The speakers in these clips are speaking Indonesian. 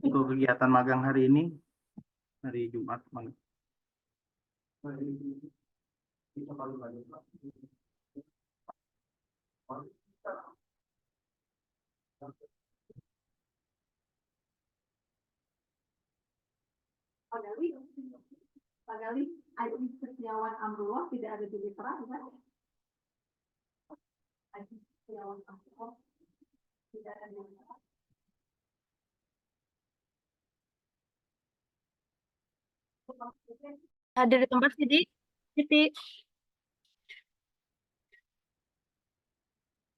Untuk kegiatan magang hari ini, hari Jumat, Pak Gali, Pak Gali, Adi Setiawan Amrullah tidak ada di Mitra, kan? Adi Setiawan Amrullah tidak ada di Mitra. Hadir di tempat Siti. Siti.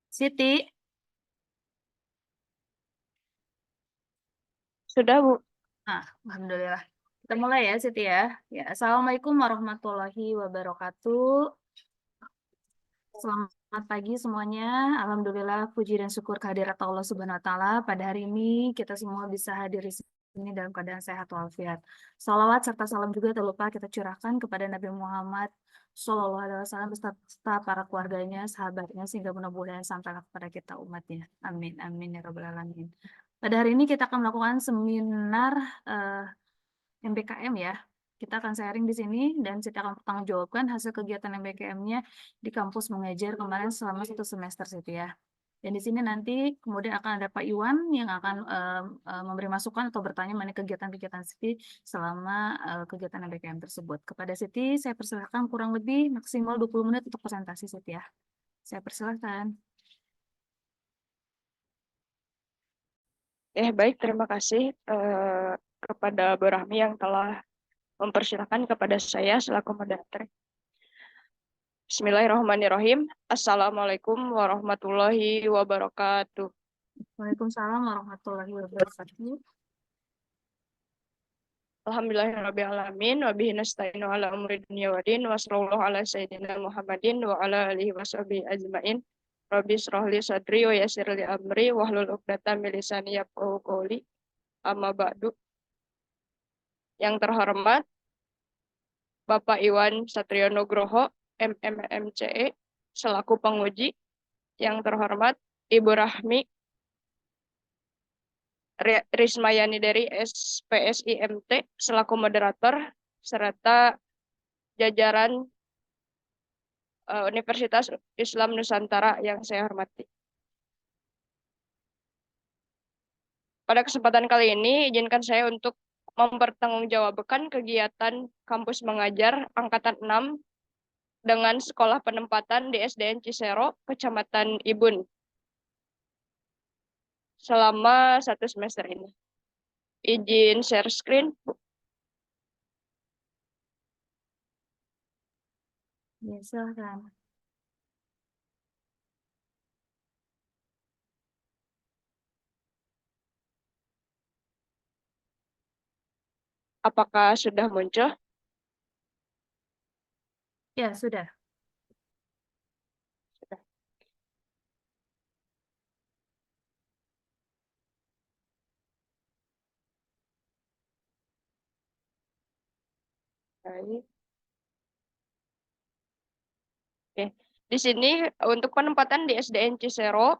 Siti. Sudah, Bu. Alhamdulillah. Kita mulai ya, Siti ya. Ya, Assalamualaikum warahmatullahi wabarakatuh. Selamat pagi semuanya. Alhamdulillah, puji dan syukur kehadirat Allah Subhanahu wa Ta'ala. Pada hari ini kita semua bisa hadir di sini dalam keadaan sehat walafiat. Salawat serta salam juga tak lupa kita curahkan kepada Nabi Muhammad Sallallahu Alaihi Wasallam beserta para keluarganya, sahabatnya, sehingga mudah-mudahan sampai kepada kita umatnya. Amin, amin ya rabbal alamin. Pada hari ini kita akan melakukan seminar MBKM ya. Kita akan sharing di sini dan kita akan pertanggungjawabkan hasil kegiatan MBKM-nya di kampus mengajar kemarin selama 1 semester gitu ya. Dan di sini nanti kemudian akan ada Pak Iwan yang akan memberi masukan atau bertanya mengenai kegiatan-kegiatan Siti selama kegiatan MBKM tersebut. Kepada Siti, saya persilahkan kurang lebih maksimal 20 menit untuk presentasi Siti ya. Saya persilahkan. Baik, terima kasih kepada Bu Rahmi yang telah mempersilahkan kepada saya selaku moderator. Bismillahirrahmanirrahim. Assalamualaikum warahmatullahi wabarakatuh. Waalaikumsalam warahmatullahi wabarakatuh. Alhamdulillahirrahmanirrahim. Wa bihi nasta'inu ala umri dunya wa din. Wa sallallahu ala sayyidina Muhammadin wa ala alihi wa sahbihi ajma'in. Rabbi shrah li sadri wa yassir li amri wahlul 'uqdatam min lisani yafqahu qawli. Amma ba'du. Yang terhormat Bapak Iwan Satrio Nugroho, MMMCE, selaku penguji. Yang terhormat Ibu Rahmi Rismayani dari SPSIMT, selaku moderator, serta jajaran Universitas Islam Nusantara yang saya hormati. Pada kesempatan kali ini, izinkan saya untuk mempertanggungjawabkan kegiatan kampus mengajar Angkatan 6 dengan sekolah penempatan di SDN Cisero, Kecamatan Ibun, selama 1 semester ini. Izin share screen, Bu. Ya, silakan. Apakah sudah muncul? Ya, sudah. Sudah. Baik. Oke. Di sini untuk penempatan di SDN Cisero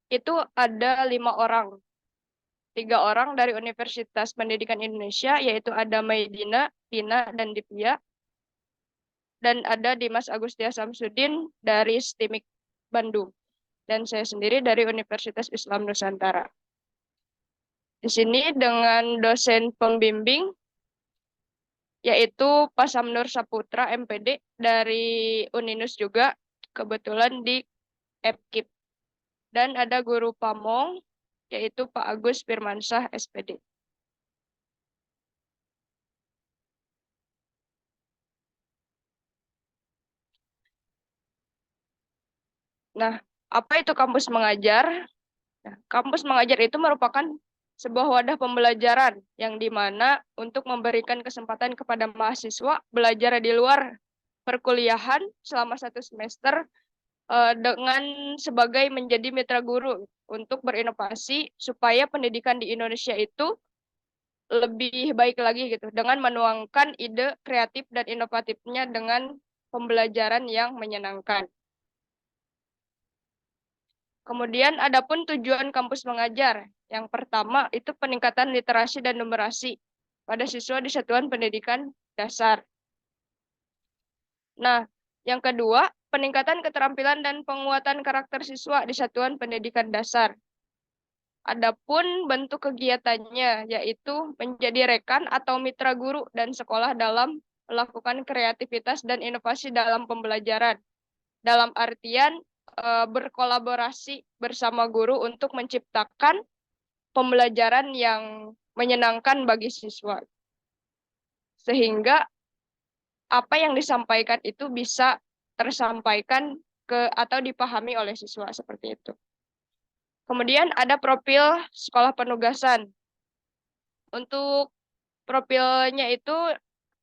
itu ada 5 orang. 3 orang dari Universitas Pendidikan Indonesia, yaitu ada Maidina, Tina, dan Divya. Dan ada Dimas Agustia Samsudin dari STIMIK Bandung. Dan saya sendiri dari Universitas Islam Nusantara. Di sini dengan dosen pembimbing, yaitu Pak Samnur Saputra, MPD, dari Uninus juga, kebetulan di EPKIP. Dan ada guru pamong, yaitu Pak Agus Firmansyah, SPD. Nah, apa itu kampus mengajar? Nah, kampus mengajar itu merupakan sebuah wadah pembelajaran yang dimana untuk memberikan kesempatan kepada mahasiswa belajar di luar perkuliahan selama 1 semester dengan sebagai menjadi mitra guru untuk berinovasi supaya pendidikan di Indonesia itu lebih baik lagi gitu, dengan menuangkan ide kreatif dan inovatifnya dengan pembelajaran yang menyenangkan. Kemudian adapun tujuan kampus mengajar. Yang pertama itu peningkatan literasi dan numerasi pada siswa di satuan pendidikan dasar. Nah, yang kedua, peningkatan keterampilan dan penguatan karakter siswa di satuan pendidikan dasar. Adapun bentuk kegiatannya yaitu menjadi rekan atau mitra guru dan sekolah dalam melakukan kreativitas dan inovasi dalam pembelajaran. Dalam artian berkolaborasi bersama guru untuk menciptakan pembelajaran yang menyenangkan bagi siswa. Sehingga apa yang disampaikan itu bisa tersampaikan atau dipahami oleh siswa seperti itu. Kemudian ada profil sekolah penugasan. Untuk profilnya itu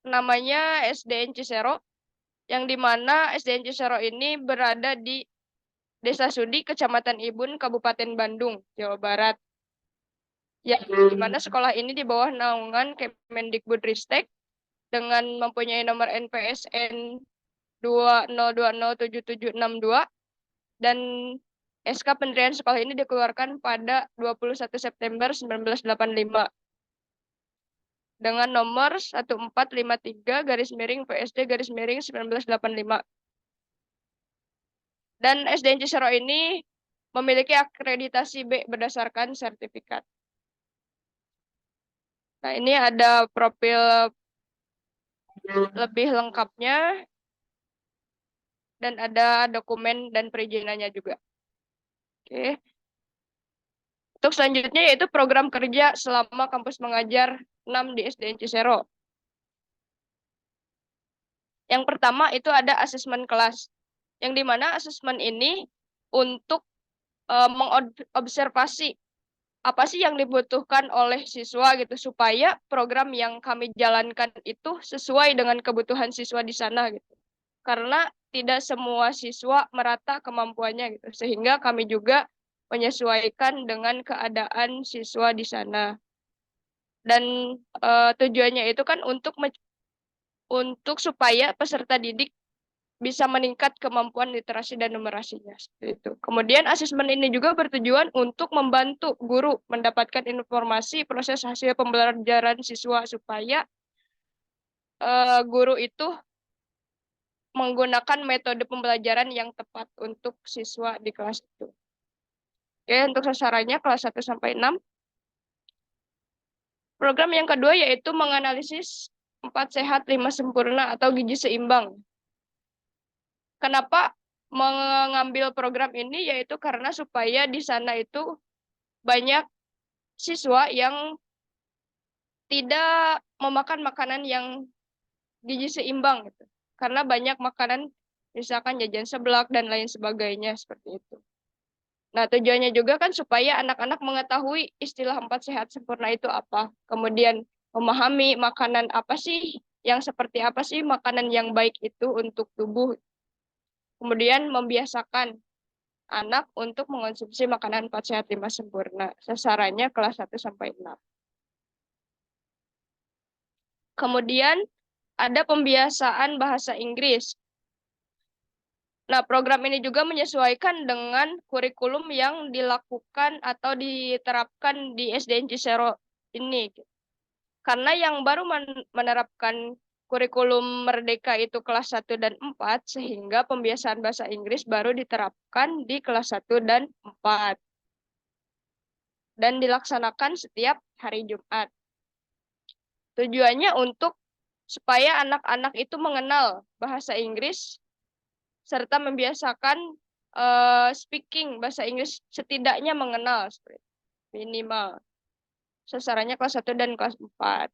namanya SDN Cisero, yang dimana SDN Cisero ini berada di Desa Sudi, Kecamatan Ibun, Kabupaten Bandung, Jawa Barat. Yang dimana sekolah ini di bawah naungan Kemendikbudristek dengan mempunyai nomor NPSN 20207762 dan SK pendirian sekolah ini dikeluarkan pada 21 September 1985 dengan nomor 1453-PSD-1985. Dan SDN Cisero ini memiliki akreditasi B berdasarkan sertifikat. Nah, ini ada profil lebih lengkapnya dan ada dokumen dan perizinannya juga. Oke. Untuk selanjutnya yaitu program kerja selama kampus mengajar 6 di SDN Cisero. Yang pertama itu ada asesmen kelas, yang dimana asesmen ini untuk mengobservasi apa sih yang dibutuhkan oleh siswa gitu, supaya program yang kami jalankan itu sesuai dengan kebutuhan siswa di sana gitu. Karena tidak semua siswa merata kemampuannya gitu, sehingga kami juga menyesuaikan dengan keadaan siswa di sana. Dan tujuannya itu kan untuk supaya peserta didik bisa meningkat kemampuan literasi dan numerasinya. Seperti itu. Kemudian asesmen ini juga bertujuan untuk membantu guru mendapatkan informasi proses hasil pembelajaran siswa supaya guru itu menggunakan metode pembelajaran yang tepat untuk siswa di kelas itu. Oke, untuk sasarannya kelas 1 sampai 6. Program yang kedua yaitu menganalisis 4 sehat 5 sempurna atau gizi seimbang. Kenapa mengambil program ini? Yaitu karena supaya di sana itu banyak siswa yang tidak memakan makanan yang gizi seimbang gitu. Karena banyak makanan misalkan jajan seblak dan lain sebagainya seperti itu. Nah, tujuannya juga kan supaya anak-anak mengetahui istilah 4 sehat sempurna itu apa. Kemudian memahami makanan apa sih, yang seperti apa sih makanan yang baik itu untuk tubuh. Kemudian membiasakan anak untuk mengonsumsi makanan 4 sehat 5 sempurna. Sasarannya kelas 1 sampai 6. Kemudian ada pembiasaan bahasa Inggris. Nah, program ini juga menyesuaikan dengan kurikulum yang dilakukan atau diterapkan di SDN Cisero ini. Karena yang baru menerapkan kurikulum Merdeka itu kelas 1 dan 4, sehingga pembiasaan bahasa Inggris baru diterapkan di kelas 1 dan 4. Dan dilaksanakan setiap hari Jumat. Tujuannya untuk supaya anak-anak itu mengenal bahasa Inggris serta membiasakan speaking bahasa Inggris, setidaknya mengenal minimal. Sasarannya kelas 1 dan kelas 4.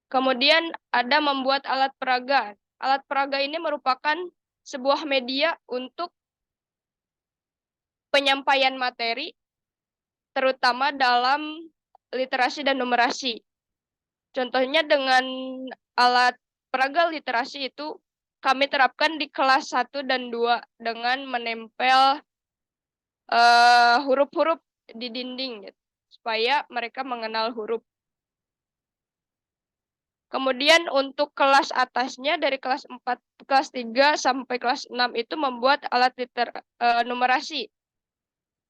Kemudian ada membuat alat peraga. Alat peraga ini merupakan sebuah media untuk penyampaian materi, terutama dalam literasi dan numerasi. Contohnya dengan alat peraga literasi itu kami terapkan di kelas 1 dan 2 dengan menempel huruf-huruf di dinding gitu, supaya mereka mengenal huruf. Kemudian untuk kelas atasnya dari kelas 3 sampai kelas 6 itu membuat alat numerasi.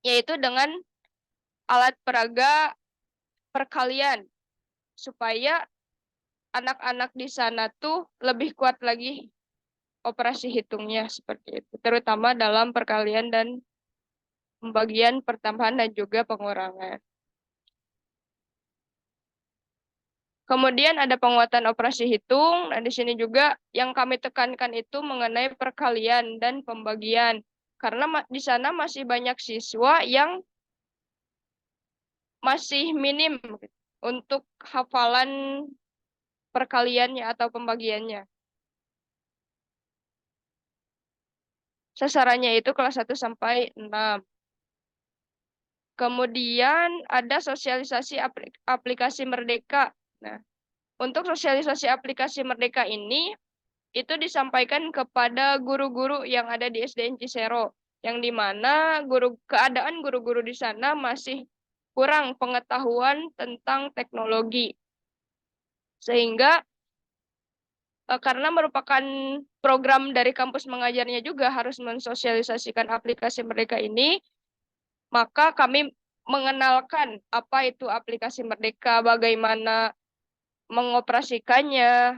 yaitu dengan alat peraga perkalian, supaya anak-anak di sana tuh lebih kuat lagi operasi hitungnya seperti itu, terutama dalam perkalian dan pembagian, pertambahan, dan juga pengurangan. Kemudian ada penguatan operasi hitung. Nah, di sini juga yang kami tekankan itu mengenai perkalian dan pembagian. Karena di sana masih banyak siswa yang masih minim untuk hafalan perkaliannya atau pembagiannya. Sasarannya itu kelas 1 sampai 6. Kemudian ada sosialisasi aplikasi Merdeka. Nah, untuk sosialisasi aplikasi Merdeka ini itu disampaikan kepada guru-guru yang ada di SDN Cisero, yang dimana keadaan guru-guru di sana masih kurang pengetahuan tentang teknologi. Sehingga karena merupakan program dari kampus mengajarnya juga harus mensosialisasikan aplikasi Merdeka ini, maka kami mengenalkan apa itu aplikasi Merdeka, bagaimana mengoperasikannya,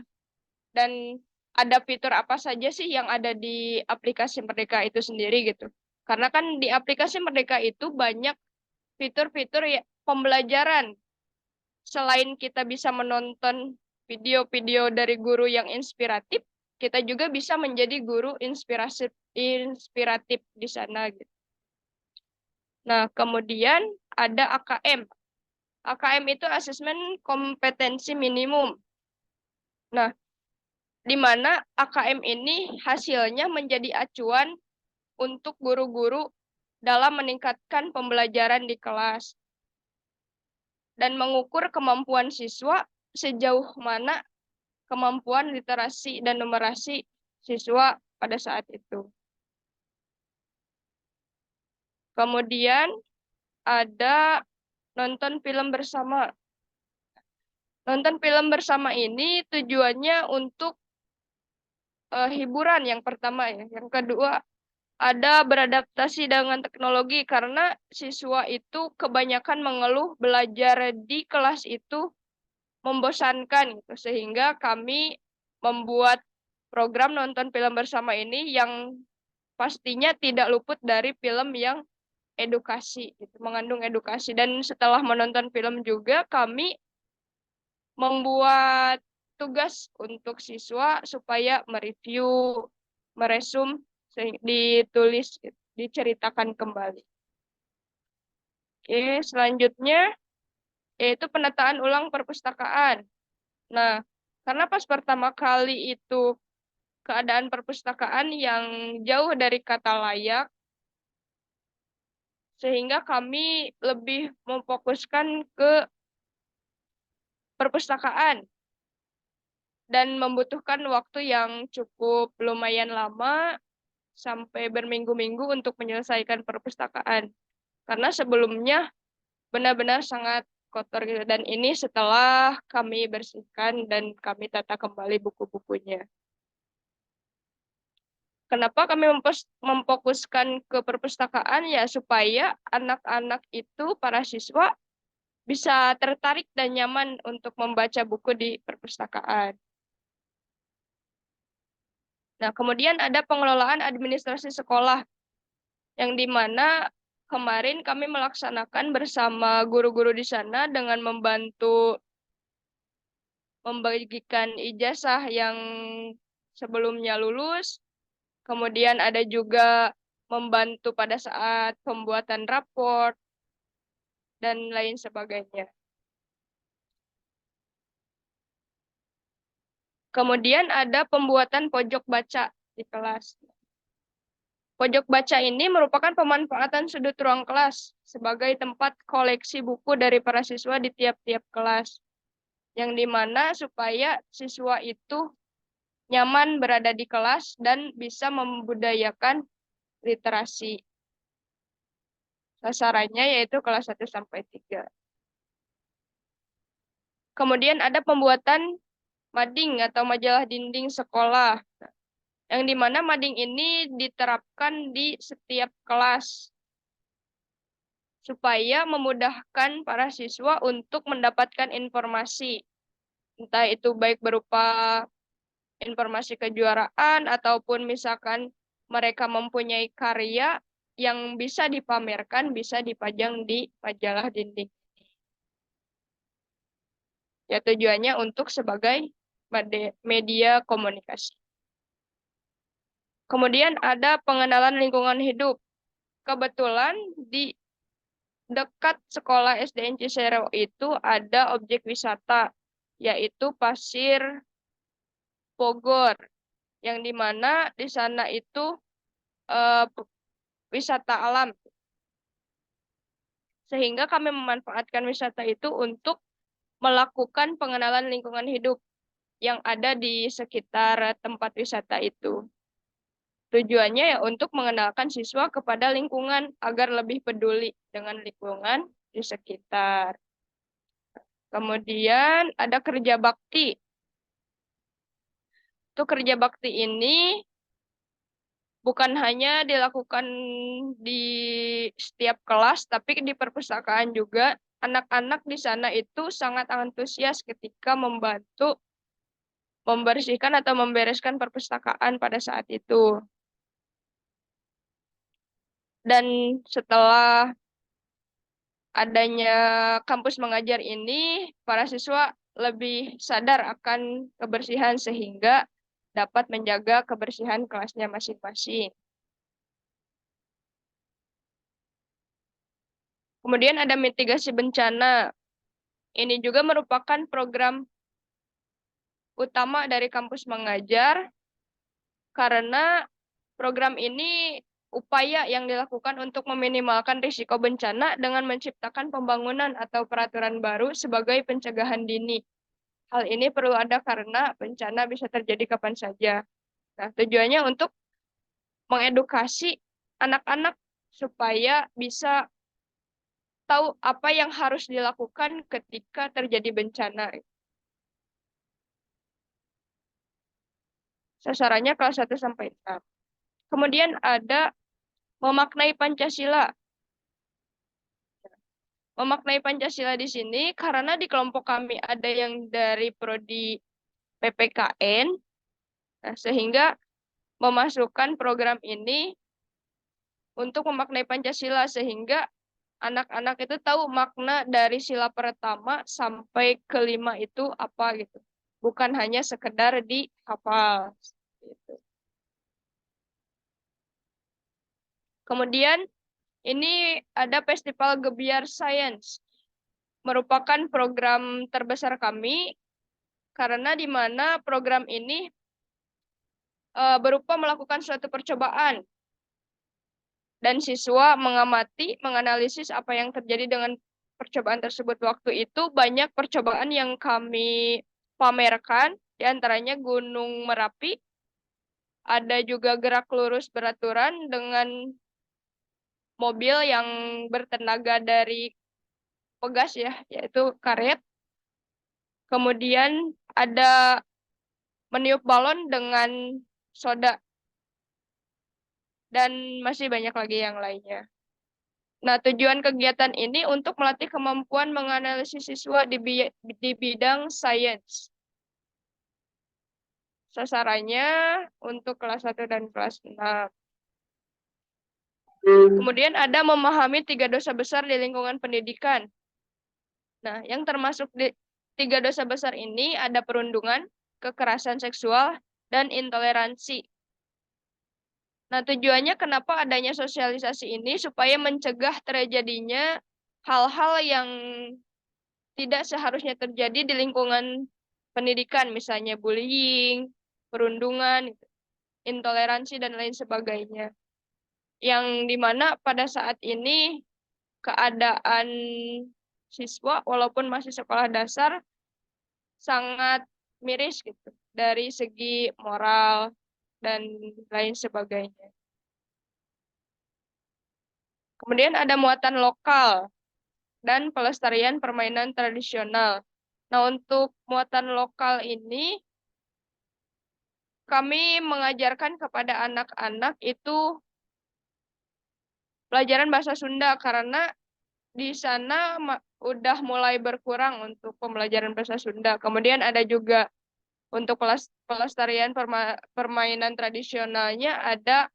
dan ada fitur apa saja sih yang ada di aplikasi Merdeka itu sendiri gitu. Karena kan di aplikasi Merdeka itu banyak fitur-fitur pembelajaran. Selain kita bisa menonton video-video dari guru yang inspiratif, kita juga bisa menjadi guru inspiratif di sana gitu. Nah, kemudian ada AKM. AKM itu asesmen kompetensi minimum. Nah, di mana AKM ini hasilnya menjadi acuan untuk guru-guru dalam meningkatkan pembelajaran di kelas dan mengukur kemampuan siswa sejauh mana kemampuan literasi dan numerasi siswa pada saat itu. Kemudian ada nonton film bersama. Nonton film bersama ini tujuannya untuk hiburan yang pertama ya. Yang kedua, ada beradaptasi dengan teknologi karena siswa itu kebanyakan mengeluh belajar di kelas itu membosankan gitu. Sehingga kami membuat program nonton film bersama ini yang pastinya tidak luput dari film yang edukasi gitu, mengandung edukasi. Dan setelah menonton film juga kami membuat tugas untuk siswa supaya mereview, meresum, ditulis, diceritakan kembali. Oke, selanjutnya yaitu penataan ulang perpustakaan. Nah, karena pas pertama kali itu keadaan perpustakaan yang jauh dari kata layak, sehingga kami lebih memfokuskan ke perpustakaan dan membutuhkan waktu yang cukup lumayan lama sampai berminggu-minggu untuk menyelesaikan perpustakaan. Karena sebelumnya benar-benar sangat kotor gitu. Dan ini setelah kami bersihkan dan kami tata kembali buku-bukunya. Kenapa kami memfokuskan ke perpustakaan? Ya supaya anak-anak itu, para siswa, bisa tertarik dan nyaman untuk membaca buku di perpustakaan. Nah, kemudian ada pengelolaan administrasi sekolah, yang dimana kemarin kami melaksanakan bersama guru-guru di sana dengan membantu membagikan ijazah yang sebelumnya lulus, kemudian ada juga membantu pada saat pembuatan rapor, dan lain sebagainya. Kemudian ada pembuatan pojok baca di kelas. Pojok baca ini merupakan pemanfaatan sudut ruang kelas sebagai tempat koleksi buku dari para siswa di tiap-tiap kelas. Yang dimana supaya siswa itu nyaman berada di kelas dan bisa membudayakan literasi. Sasarannya yaitu kelas 1 sampai 3. Kemudian ada pembuatan mading atau majalah dinding sekolah, yang dimana mading ini diterapkan di setiap kelas. supaya memudahkan para siswa untuk mendapatkan informasi, entah itu baik berupa informasi kejuaraan ataupun misalkan mereka mempunyai karya yang bisa dipamerkan, bisa dipajang di majalah dinding. Ya, tujuannya untuk sebagai media komunikasi. Kemudian ada pengenalan lingkungan hidup. Kebetulan di dekat sekolah SDN Cisereo itu ada objek wisata, yaitu Pasir Bogor, yang dimana di sana itu wisata alam. Sehingga kami memanfaatkan wisata itu untuk melakukan pengenalan lingkungan hidup yang ada di sekitar tempat wisata itu. Tujuannya ya untuk mengenalkan siswa kepada lingkungan agar lebih peduli dengan lingkungan di sekitar. Kemudian ada kerja bakti. Itu kerja bakti ini bukan hanya dilakukan di setiap kelas, tapi di perpustakaan juga. Anak-anak di sana itu sangat antusias ketika membantu membersihkan atau membereskan perpustakaan pada saat itu. Dan setelah adanya kampus mengajar ini, para siswa lebih sadar akan kebersihan sehingga dapat menjaga kebersihan kelasnya masing-masing. Kemudian ada mitigasi bencana. Ini juga merupakan program utama dari kampus mengajar karena program ini upaya yang dilakukan untuk meminimalkan risiko bencana dengan menciptakan pembangunan atau peraturan baru sebagai pencegahan dini. Hal ini perlu ada karena bencana bisa terjadi kapan saja. Nah, tujuannya untuk mengedukasi anak-anak supaya bisa tahu apa yang harus dilakukan ketika terjadi bencana. Sasarannya kelas 1 sampai 6. Kemudian ada memaknai Pancasila. Memaknai Pancasila di sini karena di kelompok kami ada yang dari prodi PPKN, nah, sehingga memasukkan program ini untuk memaknai Pancasila sehingga anak-anak itu tahu makna dari sila pertama sampai kelima itu apa gitu. Bukan hanya sekedar dihafal. Gitu. Kemudian ini ada Festival Gebiar Science. Merupakan program terbesar kami karena di mana program ini berupa melakukan suatu percobaan dan siswa mengamati, menganalisis apa yang terjadi dengan percobaan tersebut. Waktu itu banyak percobaan yang kami pamerkan, diantaranya Gunung Merapi, ada juga gerak lurus beraturan dengan mobil yang bertenaga dari pegas ya, yaitu karet. Kemudian ada meniup balon dengan soda. Dan masih banyak lagi yang lainnya. Nah, tujuan kegiatan ini untuk melatih kemampuan menganalisis siswa di bidang sains. Sasarannya untuk kelas 1 dan kelas 6. Kemudian ada memahami 3 dosa besar di lingkungan pendidikan. Nah, yang termasuk di 3 dosa besar ini ada perundungan, kekerasan seksual, dan intoleransi. Nah, tujuannya kenapa adanya sosialisasi ini supaya mencegah terjadinya hal-hal yang tidak seharusnya terjadi di lingkungan pendidikan, misalnya bullying, perundungan, intoleransi, dan lain sebagainya. Yang dimana pada saat ini keadaan siswa walaupun masih sekolah dasar sangat miris gitu dari segi moral dan lain sebagainya. Kemudian ada muatan lokal dan pelestarian permainan tradisional. Nah, untuk muatan lokal ini kami mengajarkan kepada anak-anak itu pelajaran bahasa Sunda karena di sana udah mulai berkurang untuk pembelajaran bahasa Sunda. Kemudian ada juga untuk pelestarian permainan tradisionalnya ada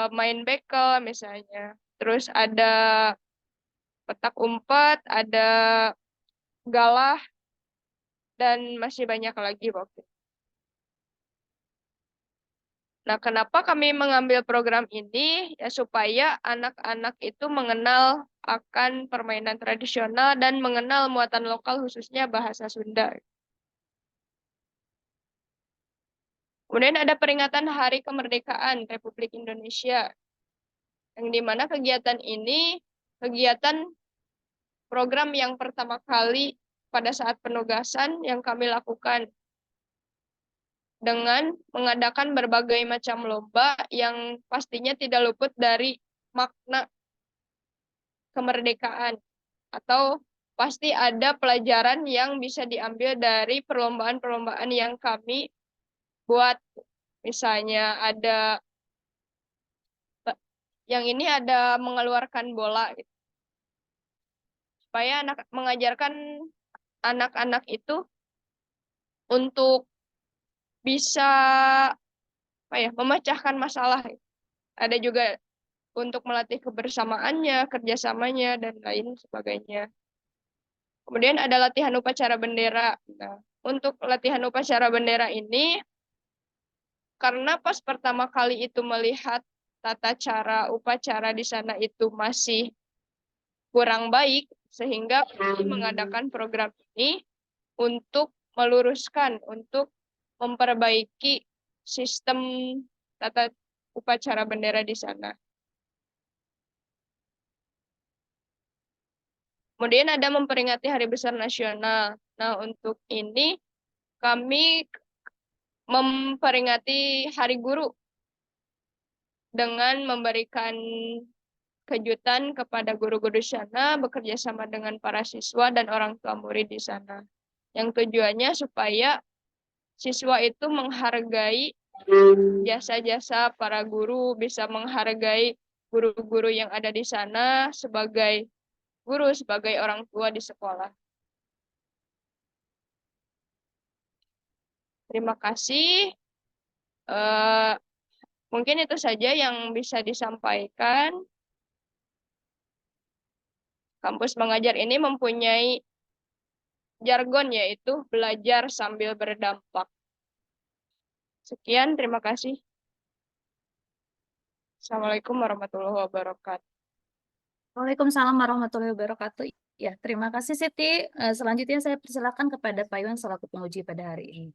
main bekel misalnya. Terus ada petak umpet, ada galah, dan masih banyak lagi waktu. Nah, kenapa kami mengambil program ini? Ya supaya anak-anak itu mengenal akan permainan tradisional dan mengenal muatan lokal khususnya bahasa Sunda. Kemudian ada peringatan Hari Kemerdekaan Republik Indonesia, yang dimana kegiatan ini kegiatan program yang pertama kali pada saat penugasan yang kami lakukan dengan mengadakan berbagai macam lomba yang pastinya tidak luput dari makna kemerdekaan, atau pasti ada pelajaran yang bisa diambil dari perlombaan-perlombaan yang kami buat. Misalnya ada yang ini ada mengeluarkan bola gitu. Supaya mengajarkan anak-anak itu untuk bisa memecahkan masalah. Ada juga untuk melatih kebersamaannya, kerjasamanya, dan lain sebagainya. Kemudian ada latihan upacara bendera. Nah, untuk latihan upacara bendera ini, karena pas pertama kali itu melihat tata cara upacara di sana itu masih kurang baik, sehingga kami mengadakan program ini untuk meluruskan, untuk memperbaiki sistem tata upacara bendera di sana. Kemudian ada memperingati Hari Besar Nasional. Nah, untuk ini kami memperingati Hari Guru dengan memberikan kejutan kepada guru-guru di sana, bekerja sama dengan para siswa dan orang tua murid di sana. Yang tujuannya supaya siswa itu menghargai jasa-jasa para guru, bisa menghargai guru-guru yang ada di sana sebagai guru, sebagai orang tua di sekolah. Terima kasih. Mungkin itu saja yang bisa disampaikan. Kampus Mengajar ini mempunyai jargon, yaitu belajar sambil berdampak. Sekian, terima kasih. Assalamualaikum warahmatullahi wabarakatuh. Waalaikumsalam warahmatullahi wabarakatuh. Ya, terima kasih Siti. Selanjutnya saya persilakan kepada Pak Iwan selaku penguji pada hari ini.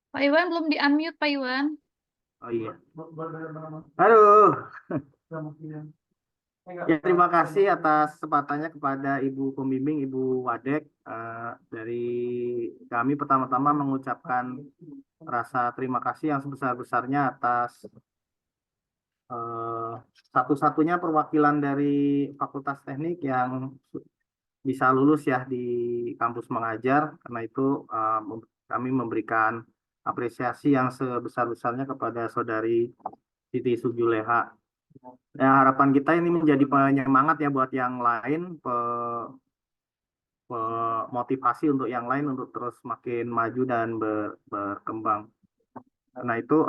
Pak Iwan belum di-unmute, Pak Iwan. Oh iya. Aduh. Ya, terima kasih atas kesempatannya kepada Ibu Pembimbing, Ibu Wadek. Dari kami pertama-tama mengucapkan rasa terima kasih yang sebesar-besarnya atas satu-satunya perwakilan dari Fakultas Teknik yang bisa lulus ya di kampus Mengajar. Karena itu kami memberikan apresiasi yang sebesar-besarnya kepada Saudari Siti Sujuleha. Ya, harapan kita ini menjadi penyemangat ya buat yang lain, motivasi untuk yang lain untuk terus makin maju dan berkembang. Karena itu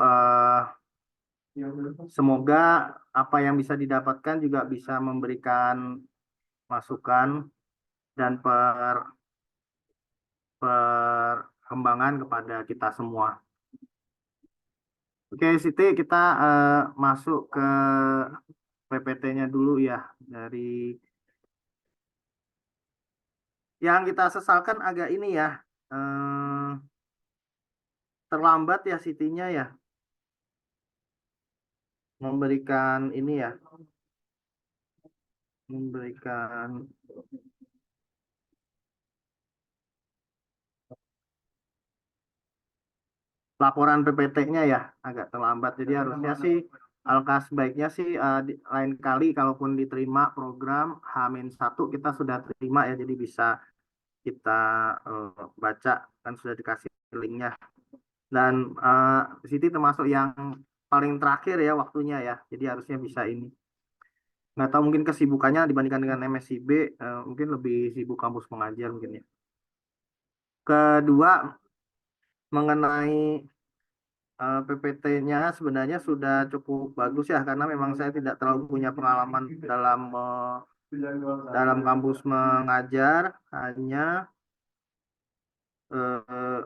semoga apa yang bisa didapatkan juga bisa memberikan masukan dan perkembangan kepada kita semua. Oke, Siti, kita masuk ke PPT-nya dulu ya. Dari yang kita sesalkan agak ini ya, terlambat ya Sitinya ya, memberikan ini ya, memberikan laporan PPT-nya ya, agak terlambat. Jadi harusnya sih Alangkah sebaiknya sih lain kali kalaupun diterima program H-1 kita sudah terima ya, jadi bisa kita baca kan sudah dikasih linknya. Dan Siti termasuk yang paling terakhir ya waktunya ya, jadi harusnya bisa ini. Nggak tahu mungkin kesibukannya dibandingkan dengan MSIB mungkin lebih sibuk kampus mengajar mungkin ya. Kedua, mengenai PPT-nya sebenarnya sudah cukup bagus ya, karena memang saya tidak terlalu punya pengalaman dalam kampus mengajar, hanya eh,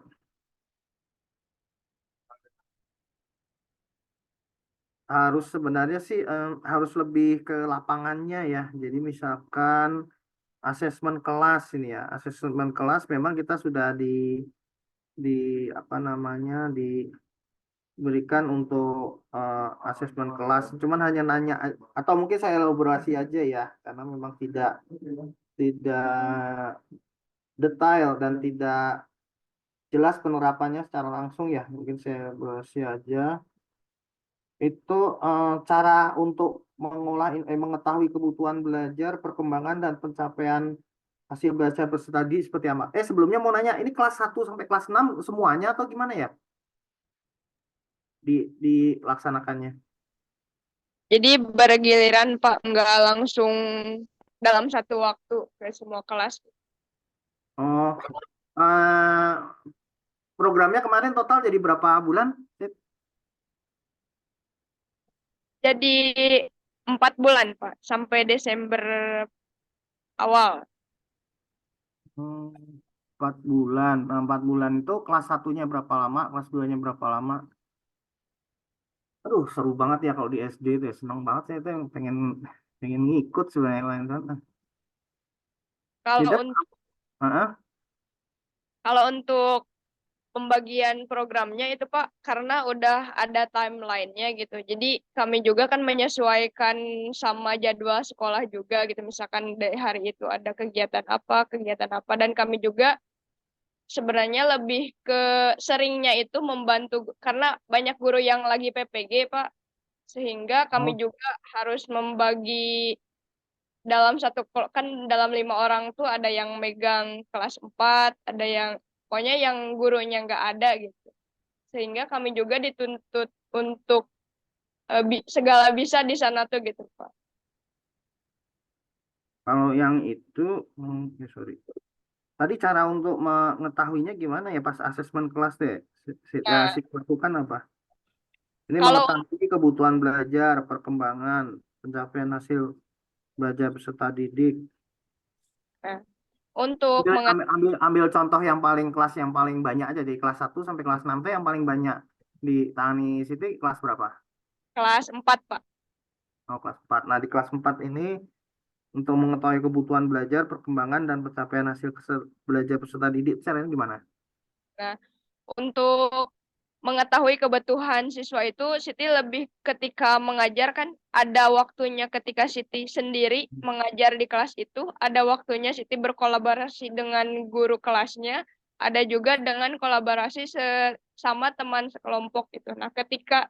harus sebenarnya sih harus lebih ke lapangannya ya. Jadi misalkan asesmen kelas ini ya, asesmen kelas memang kita sudah di apa namanya diberikan untuk asesmen kelas. Cuman hanya nanya atau mungkin saya elaborasi aja ya, karena memang tidak detail dan tidak jelas penerapannya secara langsung ya. Mungkin saya elaborasi aja. Itu cara untuk mengetahui kebutuhan belajar, perkembangan dan pencapaian hasil belajar peserta didik seperti apa. Sebelumnya mau nanya, ini kelas 1 sampai kelas 6 semuanya atau gimana ya? Dilaksanakannya. Jadi bergiliran Pak, nggak langsung dalam satu waktu ke semua kelas. Oh, eh, programnya kemarin total jadi berapa bulan? Jadi 4 bulan Pak, sampai Desember awal. 4 bulan. Nah, 4 bulan itu kelas satunya berapa lama, kelas 2-nya berapa lama? Aduh, seru banget ya kalau di SD itu ya. Seneng banget saya itu yang pengen pengen ngikut sebenarnya lain sana. Kalau Tidak, untuk heeh. kalau untuk pembagian programnya itu Pak, karena udah ada timeline-nya gitu. Jadi kami juga kan menyesuaikan sama jadwal sekolah juga gitu. Misalkan dari hari itu ada kegiatan apa, dan kami juga sebenarnya lebih ke seringnya itu membantu karena banyak guru yang lagi PPG Pak, sehingga kami Oh, juga harus membagi dalam kan dalam 5 orang tuh ada yang megang kelas 4, ada yang pokoknya yang gurunya nggak ada gitu. Sehingga kami juga dituntut untuk segala bisa di sana tuh gitu Pak. kalau yang itu, ya sorry. Tadi cara untuk mengetahuinya gimana ya pas asesmen kelas deh? Nah, Si lakukan apa? Ini kalau mengetahui kebutuhan belajar, perkembangan, pencapaian hasil belajar peserta didik. nah, untuk Ambil contoh yang paling kelas yang paling banyak aja di kelas 1 sampai kelas 6 tuh yang paling banyak ditangani Siti kelas berapa? kelas 4 Pak. Oh, kelas 4. Nah, di kelas 4 ini untuk mengetahui kebutuhan belajar, perkembangan dan pencapaian hasil belajar peserta didik caranya gimana? Nah, untuk mengetahui kebutuhan siswa itu Siti lebih ketika mengajar kan ada waktunya ketika Siti sendiri mengajar di kelas itu, ada waktunya Siti berkolaborasi dengan guru kelasnya, ada juga dengan kolaborasi sama teman sekelompok itu. Nah, ketika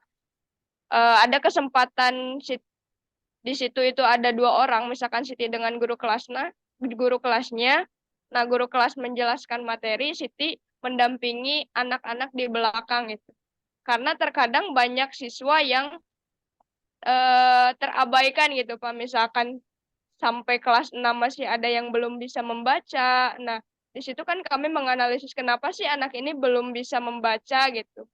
ada kesempatan di situ itu ada 2 orang, misalkan Siti dengan guru kelasnya, nah guru kelas menjelaskan materi, Siti mendampingi anak-anak di belakang itu. Karena terkadang banyak siswa yang terabaikan gitu Pak, misalkan sampai kelas 6 masih ada yang belum bisa membaca. Nah, di situ kan kami menganalisis kenapa sih anak ini belum bisa membaca gitu.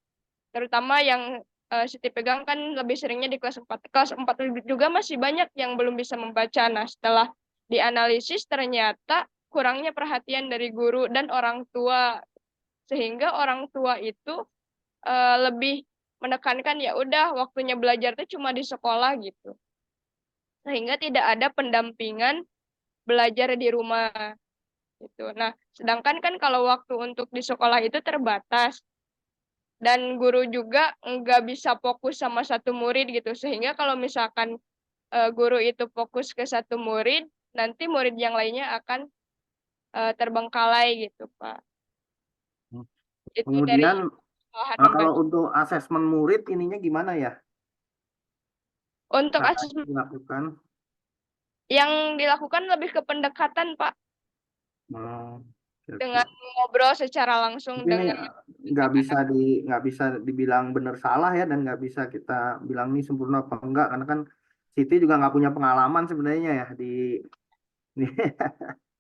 Terutama yang Siti pegang kan lebih seringnya di kelas 4. Kelas 4 juga masih banyak yang belum bisa membaca. Nah, setelah dianalisis ternyata kurangnya perhatian dari guru dan orang tua. Sehingga orang tua itu lebih menekankan ya udah waktunya belajar itu cuma di sekolah gitu. Sehingga tidak ada pendampingan belajar di rumah gitu. Nah, sedangkan kan kalau waktu untuk di sekolah itu terbatas dan guru juga nggak bisa fokus sama satu murid gitu. Sehingga kalau misalkan guru itu fokus ke satu murid, nanti murid yang lainnya akan terbengkalai gitu, Pak. Hmm. Itu dari Kemudian kesalahan kalau membaca. untuk asesmen murid ininya gimana ya? Untuk cara asesmen dilakukan? yang dilakukan lebih ke pendekatan, Pak, Oh, oke, dengan oke. ngobrol secara langsung Tapi ini dengan nggak bisa dibilang benar salah ya, dan nggak bisa kita bilang ini sempurna apa enggak, karena kan Siti juga nggak punya pengalaman sebenarnya ya di,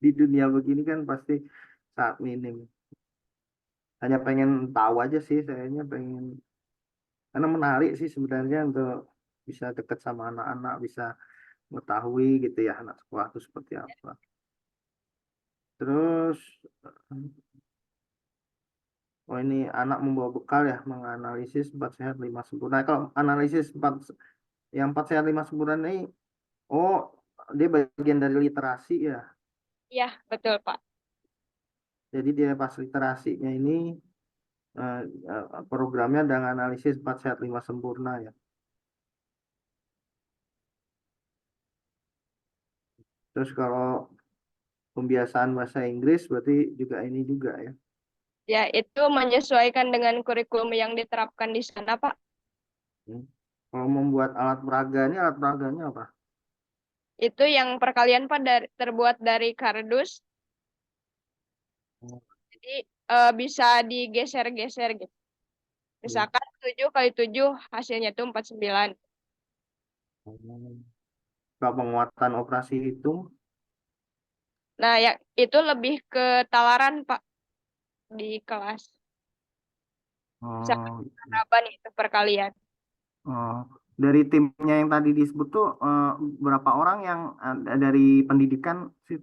di dunia begini kan pasti saat minim. Hanya pengen tahu aja sih, sayanya pengen, karena menarik sih sebenarnya untuk bisa dekat sama anak-anak, bisa mengetahui gitu ya anak sekolah itu seperti apa. Terus, oh ini anak membawa bekal ya, menganalisis 4 sehat 5 sempurna. Kalau analisis yang 4 sehat 5 sempurna ini, oh dia bagian dari literasi ya. ya, betul, Pak. Jadi dia pas literasinya ini eh, programnya dengan analisis 4 sehat 5 sempurna ya. Terus kalau pembiasaan bahasa Inggris berarti juga ini juga ya. Ya, itu menyesuaikan dengan kurikulum yang diterapkan di sana, Pak. Hmm. Kalau membuat alat peraga ini, alat peraganya apa? Itu yang perkalian, Pak, terbuat dari kardus. Jadi bisa digeser-geser gitu. Hmm. Misalkan 7 kali 7 hasilnya itu 49. Kalau penguatan operasi hitung, Nah, ya itu lebih ke talaran, Pak, di kelas. Misalkan oh, harapan itu perkalian. oh. Dari timnya yang tadi disebut tuh berapa orang yang dari pendidikan sih?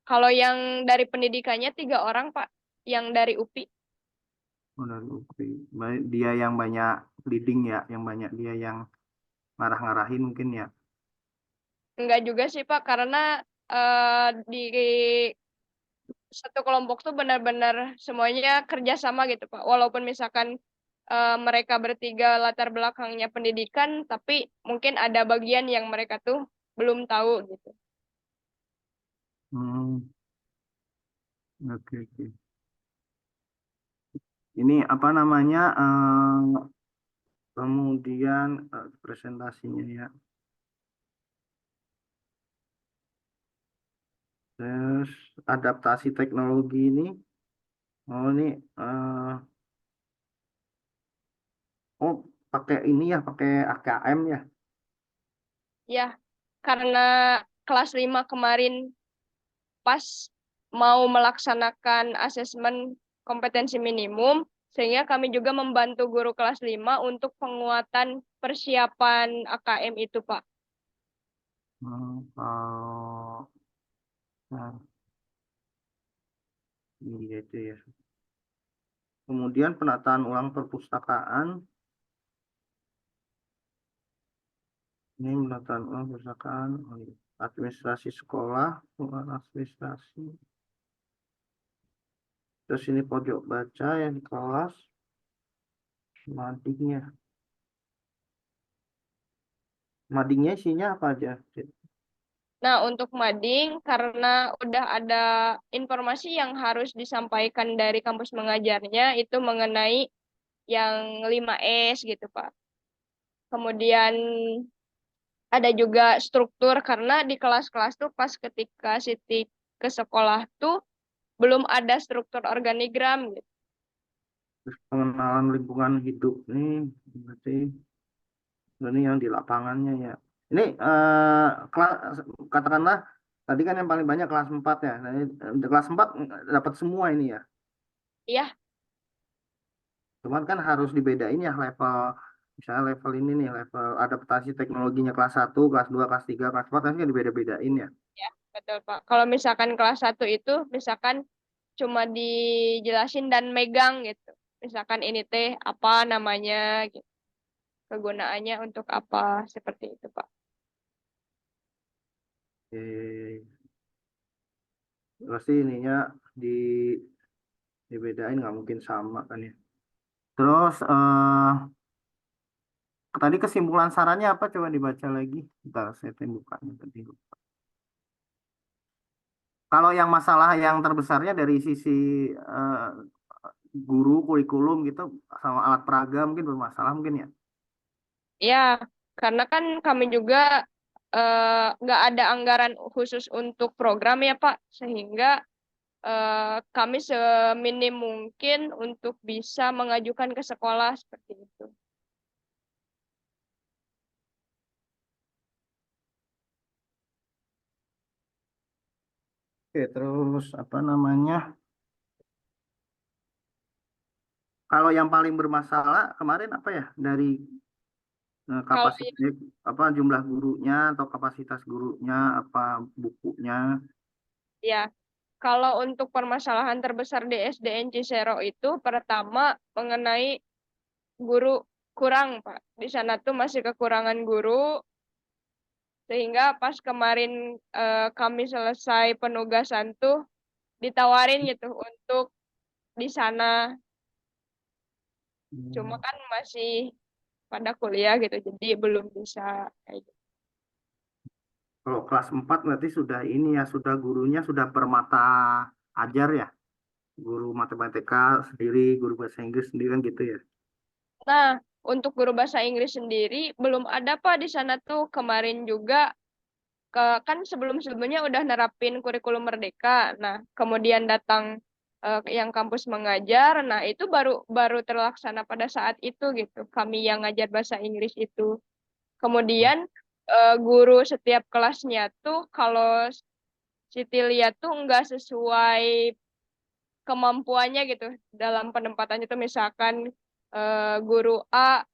Kalau yang dari pendidikannya 3 orang, Pak, yang dari UPI. Oh, dari UPI. Dia yang banyak leading ya, yang banyak dia yang ngarah-ngarahin mungkin ya. Enggak juga sih, Pak, karena di satu kelompok tuh benar-benar semuanya kerjasama gitu, Pak. Walaupun misalkan mereka bertiga latar belakangnya pendidikan, tapi mungkin ada bagian yang mereka tuh belum tahu gitu. Hmm, oke, oke. Ini apa namanya? Kemudian presentasinya ya. Terus adaptasi teknologi ini, oh ini, oh pakai ini ya, pakai AKM ya. Ya, karena kelas 5 kemarin pas mau melaksanakan asesmen kompetensi minimum, sehingga kami juga membantu guru kelas 5 untuk penguatan persiapan AKM itu, Pak. Kalau nah, iya itu ya. Kemudian penataan ulang perpustakaan, ini penataan ulang perpustakaan, oh iya. Administrasi sekolah, administrasi. Terus ini pojok baca yang di kelas, madingnya. Madingnya isinya apa aja? Nah, untuk mading, karena udah ada informasi yang harus disampaikan dari kampus mengajarnya, itu mengenai yang 5S gitu, Pak. Kemudian ada juga struktur, karena di kelas-kelas tuh pas ketika Siti ke sekolah tuh belum ada struktur organigram gitu. Terus pengenalan lingkungan hidup nih, berarti ini yang di lapangannya ya. Ini kelas, katakanlah tadi kan yang paling banyak kelas 4 ya. Nah, ini, kelas 4 dapat semua ini ya. Iya, Cuman kan harus dibedain ya level, misalnya level ini nih, level adaptasi teknologinya kelas 1 kelas 2 kelas 3 kelas 4 nanti kan dibeda-bedain ya. ya, betul, Pak. Kalau misalkan kelas 1 itu, misalkan cuma dijelasin dan megang gitu. Misalkan ini teh apa namanya, gitu. Kegunaannya untuk apa, seperti itu, Pak. Eh, pasti ininya di dibedain nggak mungkin sama kan ya. Terus tadi kesimpulan sarannya apa? Coba dibaca lagi. Bentar, saya bukannya tadi. Kalau yang masalah yang terbesarnya dari sisi eh, guru, kurikulum gitu, sama alat peraga mungkin bermasalah mungkin ya. Ya, Karena kan kami juga nggak ada anggaran khusus untuk program ya Pak, sehingga kami seminim mungkin untuk bisa mengajukan ke sekolah seperti itu. Oke, terus apa namanya? Kalau yang paling bermasalah kemarin apa ya dari Kalau kapasitas apa jumlah gurunya atau kapasitas gurunya apa bukunya? ya, kalau untuk permasalahan terbesar di SDN Cisero itu pertama mengenai guru kurang, Pak. Di sana tuh masih kekurangan guru, sehingga pas kemarin kami selesai penugasan tuh ditawarin gitu untuk di sana. Cuma Hmm. kan masih pada kuliah gitu, jadi belum bisa kayak gitu. Kalau kelas 4 berarti sudah ini ya, sudah gurunya sudah per mata ajar ya. Guru matematika sendiri, guru bahasa Inggris sendiri kan gitu ya. Nah, untuk guru bahasa Inggris sendiri belum ada Pak di sana tuh. Kemarin juga kan sebelum-sebelumnya udah nerapin kurikulum Merdeka. Nah, kemudian datang yang kampus mengajar. Nah, itu baru baru terlaksana pada saat itu gitu. Kami yang ngajar bahasa Inggris itu. Kemudian guru setiap kelasnya tuh kalau Siti lihat tuh nggak sesuai kemampuannya gitu dalam penempatannya tuh misalkan guru A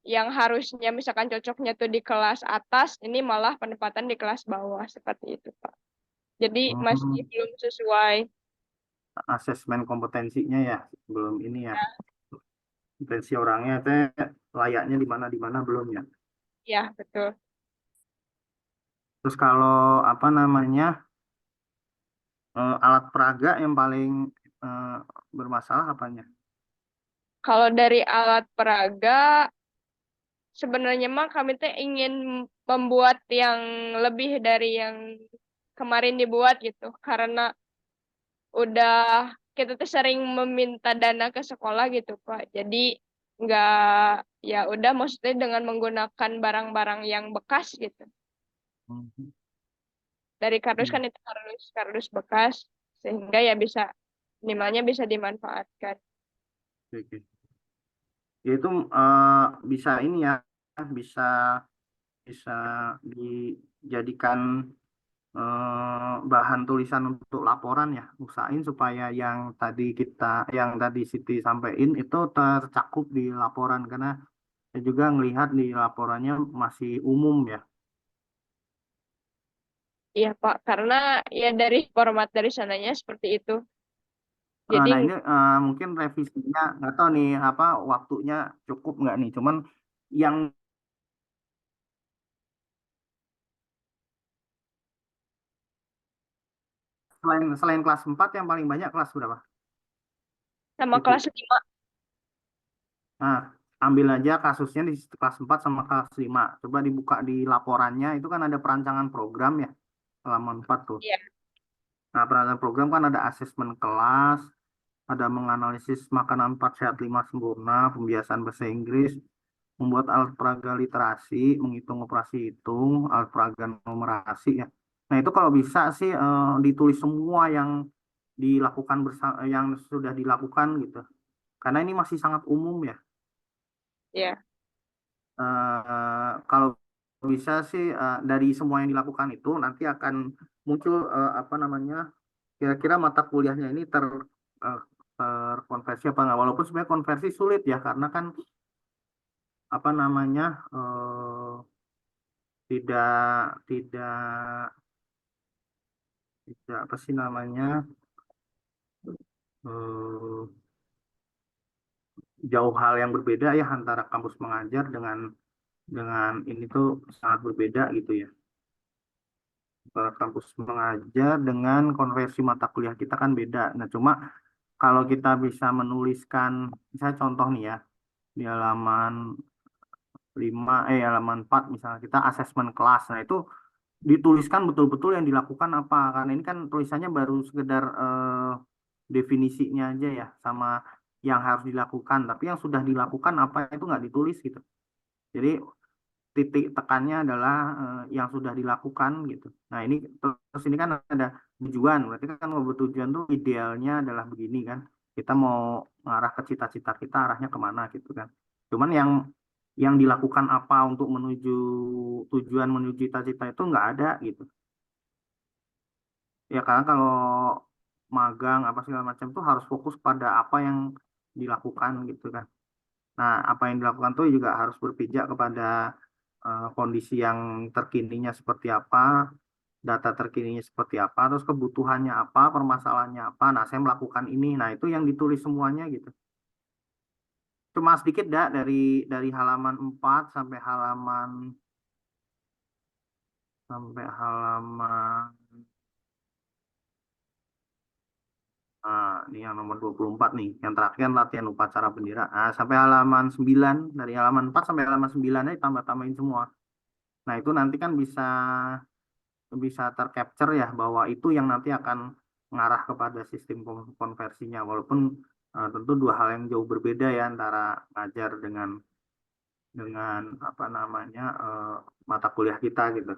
yang harusnya misalkan cocoknya tuh di kelas atas, ini malah penempatan di kelas bawah seperti itu, Pak. Jadi masih Hmm, belum sesuai. asesmen kompetensinya ya, belum ini ya. Kompetensi orangnya teh layaknya di mana belum ya. Ya, betul. Terus kalau apa namanya alat peraga yang paling eh, bermasalah apanya? Kalau dari alat peraga, sebenarnya mah kami tuh ingin membuat yang lebih dari yang kemarin dibuat gitu. Karena udah kita tuh sering meminta dana ke sekolah gitu Pak. Jadi nggak ya udah maksudnya dengan menggunakan barang-barang yang bekas gitu. Hmm. Dari kardus Hmm. kan itu kardus kardus bekas sehingga ya bisa minimalnya bisa dimanfaatkan. Oke, oke. Ya itu bisa ini ya, bisa bisa dijadikan bahan tulisan untuk laporan ya. Usahain supaya yang tadi Siti sampaikan itu tercakup di laporan karena saya juga ngelihat di laporannya masih umum ya. Iya Pak, karena ya dari format dari sananya seperti itu. Nah Jadi ini mungkin revisinya nggak tahu nih apa waktunya cukup nggak nih. Cuman yang selain selain kelas 4 yang paling banyak kelas berapa? sama Itu. kelas 5 Nah, ambil aja kasusnya di kelas 4 sama kelas 5. Coba dibuka di laporannya, itu kan ada perancangan program ya, halaman 4 tuh. ya. Nah, perancangan program kan ada asesmen kelas, ada menganalisis makanan 4 sehat 5 sempurna, pembiasaan bahasa Inggris, membuat alat peraga literasi, menghitung operasi hitung, alat peraga numerasi ya. Nah, itu kalau bisa sih ditulis semua yang dilakukan yang sudah dilakukan gitu. Karena ini masih sangat umum ya. Ya. Kalau bisa sih dari semua yang dilakukan itu nanti akan muncul apa namanya kira-kira mata kuliahnya ini eh, terkonversi apa nggak walaupun sebenarnya konversi sulit ya karena kan apa namanya tidak tidak tidak apa sih namanya eh, jauh hal yang berbeda ya antara kampus mengajar dengan ini tuh sangat berbeda gitu ya. Kampus mengajar dengan konversi mata kuliah kita kan beda. Nah, cuma kalau kita bisa menuliskan, misalnya contoh nih ya, di halaman 5 halaman 4 misalnya kita asesmen kelas. Nah, itu dituliskan betul-betul yang dilakukan apa. Karena ini kan tulisannya baru sekedar definisinya aja ya, sama yang harus dilakukan. Tapi yang sudah dilakukan apa itu nggak ditulis gitu. Jadi titik tekannya adalah yang sudah dilakukan gitu. Nah ini terus ini kan ada tujuan, berarti kan kalau bertujuan tuh idealnya adalah begini kan. Kita mau mengarah ke cita-cita kita arahnya kemana gitu kan. Cuman yang dilakukan apa untuk menuju tujuan menuju cita-cita itu nggak ada gitu. Ya karena kalau magang apa segala macam tuh harus fokus pada apa yang dilakukan gitu kan. Nah, apa yang dilakukan tuh juga harus berpijak kepada kondisi yang terkininya seperti apa, data terkininya seperti apa, terus kebutuhannya apa, permasalahannya apa. Nah, saya melakukan ini. Nah, itu yang ditulis semuanya gitu. Cuma sedikit dah dari halaman 4 sampai halaman ini yang nomor 24 nih, yang terakhir latihan upacara bendera. Nah, sampai halaman 9, dari halaman 4 sampai halaman 9 aja tambah-tambahin semua. Nah, itu nanti kan bisa tercapture ya bahwa itu yang nanti akan mengarah kepada sistem konversinya, walaupun tentu dua hal yang jauh berbeda ya antara ngajar dengan apa namanya mata kuliah kita gitu.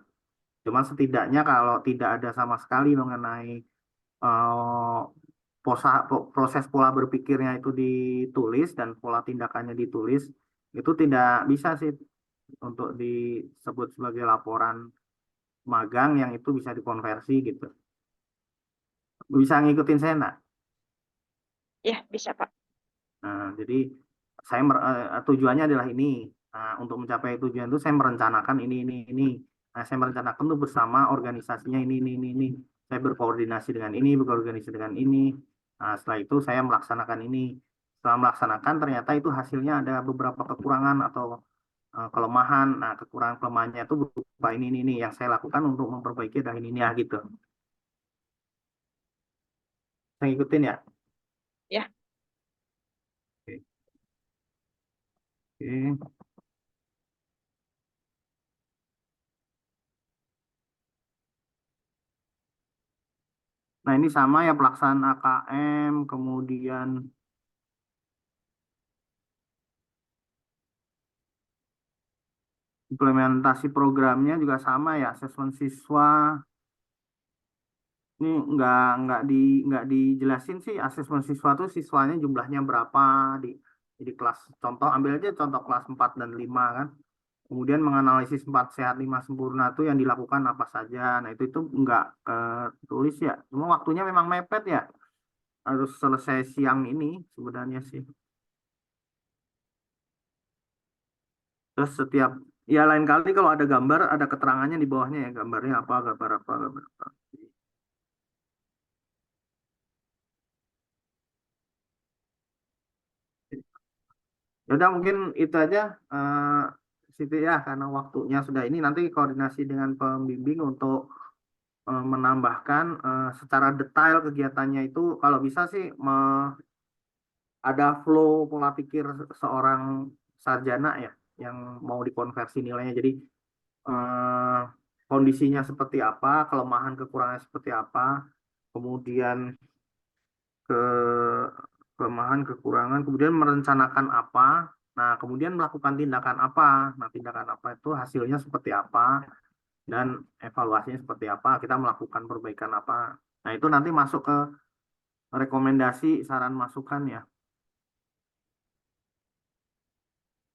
Cuman setidaknya kalau tidak ada sama sekali mengenai eh, proses pola berpikirnya itu ditulis dan pola tindakannya ditulis, itu tidak bisa sih untuk disebut sebagai laporan magang yang itu bisa dikonversi gitu. Bisa ngikutin saya nggak? Ya, bisa, Pak. Nah, jadi tujuannya adalah ini. Nah, untuk mencapai tujuan itu saya merencanakan ini. Nah, saya merencanakan itu bersama organisasinya ini. Saya berkoordinasi dengan ini, berkoordinasi dengan ini. Nah, setelah itu saya melaksanakan ini. Setelah melaksanakan ternyata itu hasilnya ada beberapa kekurangan atau kelemahan. Nah, kekurangan kelemahannya itu berupa ini yang saya lakukan untuk memperbaiki dan ini ya gitu. Saya ngikutin ya. Ya. Oke. Oke. Nah, ini sama ya pelaksanaan AKM, kemudian implementasi programnya juga sama ya, asesmen siswa. Ini nggak dijelasin sih asesmen siswa tuh siswanya jumlahnya berapa di kelas. Contoh ambil aja contoh kelas 4 dan 5 kan. Kemudian menganalisis 4 sehat 5 sempurna itu yang dilakukan apa saja. Nah, itu nggak tulis ya. Cuma waktunya memang mepet ya. Harus selesai siang ini sebenarnya sih. Terus setiap ya lain kali kalau ada gambar, ada keterangannya di bawahnya ya, gambarnya apa, gambar apa, gambar apa. Ya udah mungkin itu aja Siti ya, karena waktunya sudah ini nanti koordinasi dengan pembimbing untuk menambahkan secara detail kegiatannya itu kalau bisa sih ada flow pola pikir seorang sarjana ya yang mau dikonversi nilainya. Jadi eh, kondisinya seperti apa, kelemahan kekurangannya seperti apa, kemudian ke kelemahan kekurangan, kemudian merencanakan apa, nah kemudian melakukan tindakan apa, nah tindakan apa itu hasilnya seperti apa dan evaluasinya seperti apa, kita melakukan perbaikan apa. Nah itu nanti masuk ke rekomendasi saran masukan ya.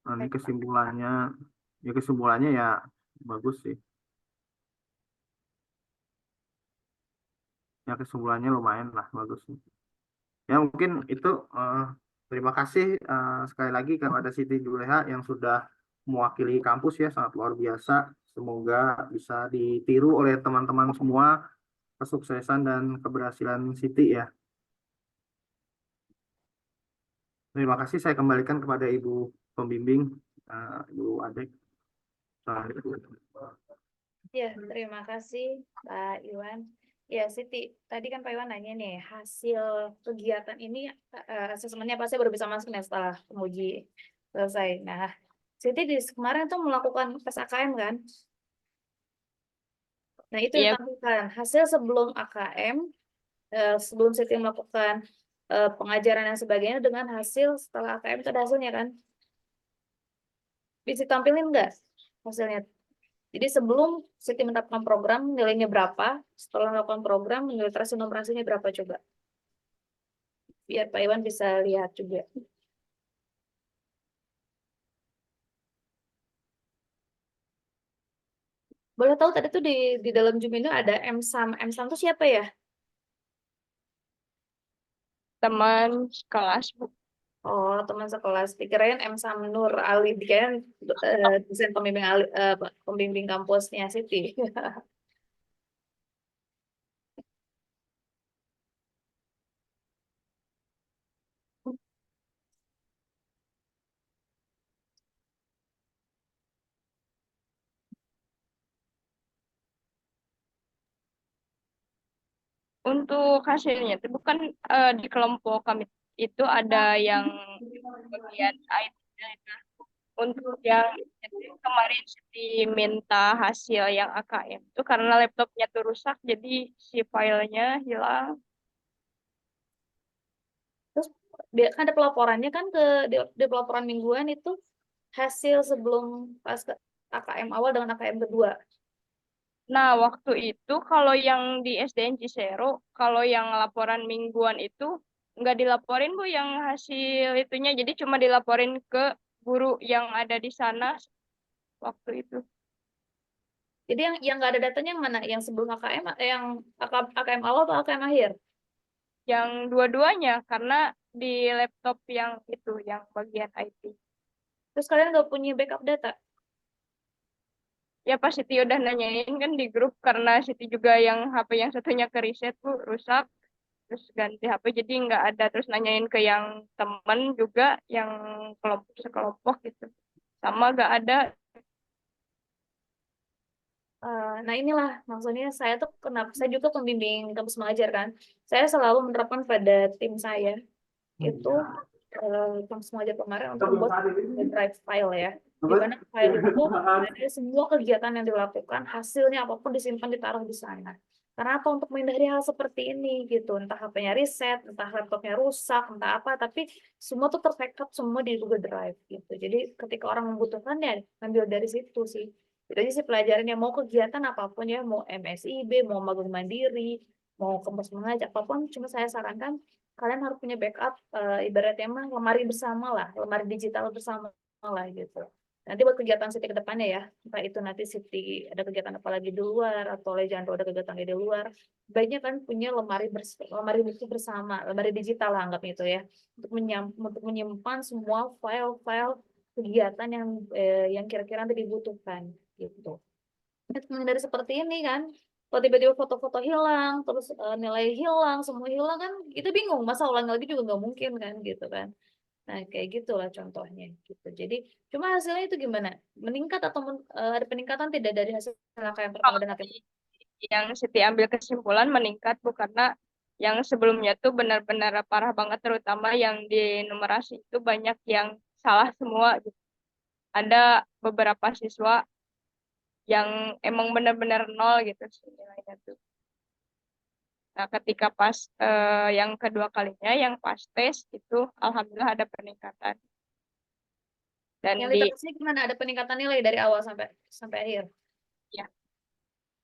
Nah, ini kesimpulannya ya bagus sih. Ya kesimpulannya lumayan lah bagus sih. Ya mungkin itu terima kasih sekali lagi kepada Siti Juleha yang sudah mewakili kampus ya sangat luar biasa. Semoga bisa ditiru oleh teman-teman semua kesuksesan dan keberhasilan Siti ya. Terima kasih saya kembalikan kepada Ibu pembimbing Ibu Adek. Assalamualaikum. Ya, terima kasih Pak Iwan. Ya, Siti, tadi kan Pak Iwan nanya nih, hasil kegiatan ini asesmennya pasti baru bisa masuk nih setelah penguji selesai. Nah, Siti kemarin tuh melakukan tes AKM kan? Nah, itu yang Iya, tampilkan hasil sebelum AKM, sebelum Siti melakukan pengajaran dan sebagainya dengan hasil setelah AKM itu ada hasilnya kan? Bisa tampilin nggak hasilnya. Jadi sebelum Siti menerapkan program, nilainya berapa? Setelah melakukan program, nilai literasi numerasinya berapa coba? Biar Pak Iwan bisa lihat juga. Boleh tahu tadi tuh di dalam Zoom ini ada M-Sam. M-Sam tuh siapa ya? Teman kelas, Bu. Oh, teman sekelas. Dikirain M-Sam Nur Ali. Dikirain dosen pembimbing, pembimbing kampusnya Siti. Untuk hasilnya itu bukan di kelompok kami itu ada yang bagian IT. Untuk yang kemarin diminta hasil yang AKM itu karena laptopnya tuh rusak, jadi si filenya hilang. Terus kan ada pelaporannya kan di pelaporan mingguan itu hasil sebelum pas ke AKM awal dengan AKM kedua. Nah, waktu itu kalau yang di SDN Cisero, kalau yang laporan mingguan itu nggak dilaporin, Bu, yang hasil itunya. Jadi cuma dilaporin ke guru yang ada di sana waktu itu. Jadi yang nggak ada datanya yang mana? Yang sebelum AKM, yang AKM awal atau AKM akhir? Yang dua-duanya, karena di laptop yang itu, yang bagian IT. Terus kalian nggak punya backup data? Ya pas Siti udah nanyain kan di grup, karena Siti juga yang HP yang satunya ke reset, Bu, rusak. Terus ganti HP jadi nggak ada, terus nanyain ke yang temen juga yang kelompok sekelompok gitu, sama nggak ada. Nah inilah maksudnya saya tuh kenapa saya juga pembimbing kampus mengajar kan. Saya selalu menerapkan pada tim saya itu kampus mengajar kemarin untuk membuat drive file ya. Di mana file itu ada semua kegiatan yang dilakukan, hasilnya apapun disimpan ditaruh di sana. Karena apa? Untuk menghindari hal seperti ini gitu. Entah HP-nya reset, entah laptopnya rusak, entah apa, tapi semua tuh terbackup semua di Google Drive gitu. Jadi ketika orang membutuhkan ya ambil dari situ sih. Itu aja sih pelajarannya, mau kegiatan apapun ya, mau MSIB, mau magang mandiri, mau kampus mengajar, apapun, cuma saya sarankan kalian harus punya backup, ibaratnya mah lemari bersama lah, lemari digital bersama lah gitu. Nanti buat kegiatan Siti ke depannya ya, entah itu nanti Siti ada kegiatan apa lagi di luar, atau Lejandro ada kegiatan di luar, baiknya kan punya lemari buku bersama, lemari digital lah anggap itu ya, untuk menyimpan semua file-file kegiatan yang kira-kira nanti dibutuhkan gitu. Dari seperti ini kan, kalau tiba-tiba foto-foto hilang, terus nilai hilang, semua hilang kan, kita bingung, masa ulang lagi juga nggak mungkin kan, gitu kan. Nah, kayak gitulah contohnya gitu. Jadi, cuma hasilnya itu gimana? Meningkat atau ada peningkatan tidak dari hasil langkah yang pertama Kalau dan akhir? yang Siti ambil kesimpulan meningkat, Bu, karena yang sebelumnya tuh benar-benar parah banget, terutama yang di numerasi itu banyak yang salah semua gitu. Ada beberapa siswa yang emang benar-benar nol gitu sih nilainya tuh. Nah, ketika pas yang kedua kalinya, yang pas tes itu, alhamdulillah ada peningkatan. Dan Yang di literasinya gimana? Ada peningkatan nilai dari awal sampai sampai akhir? ya,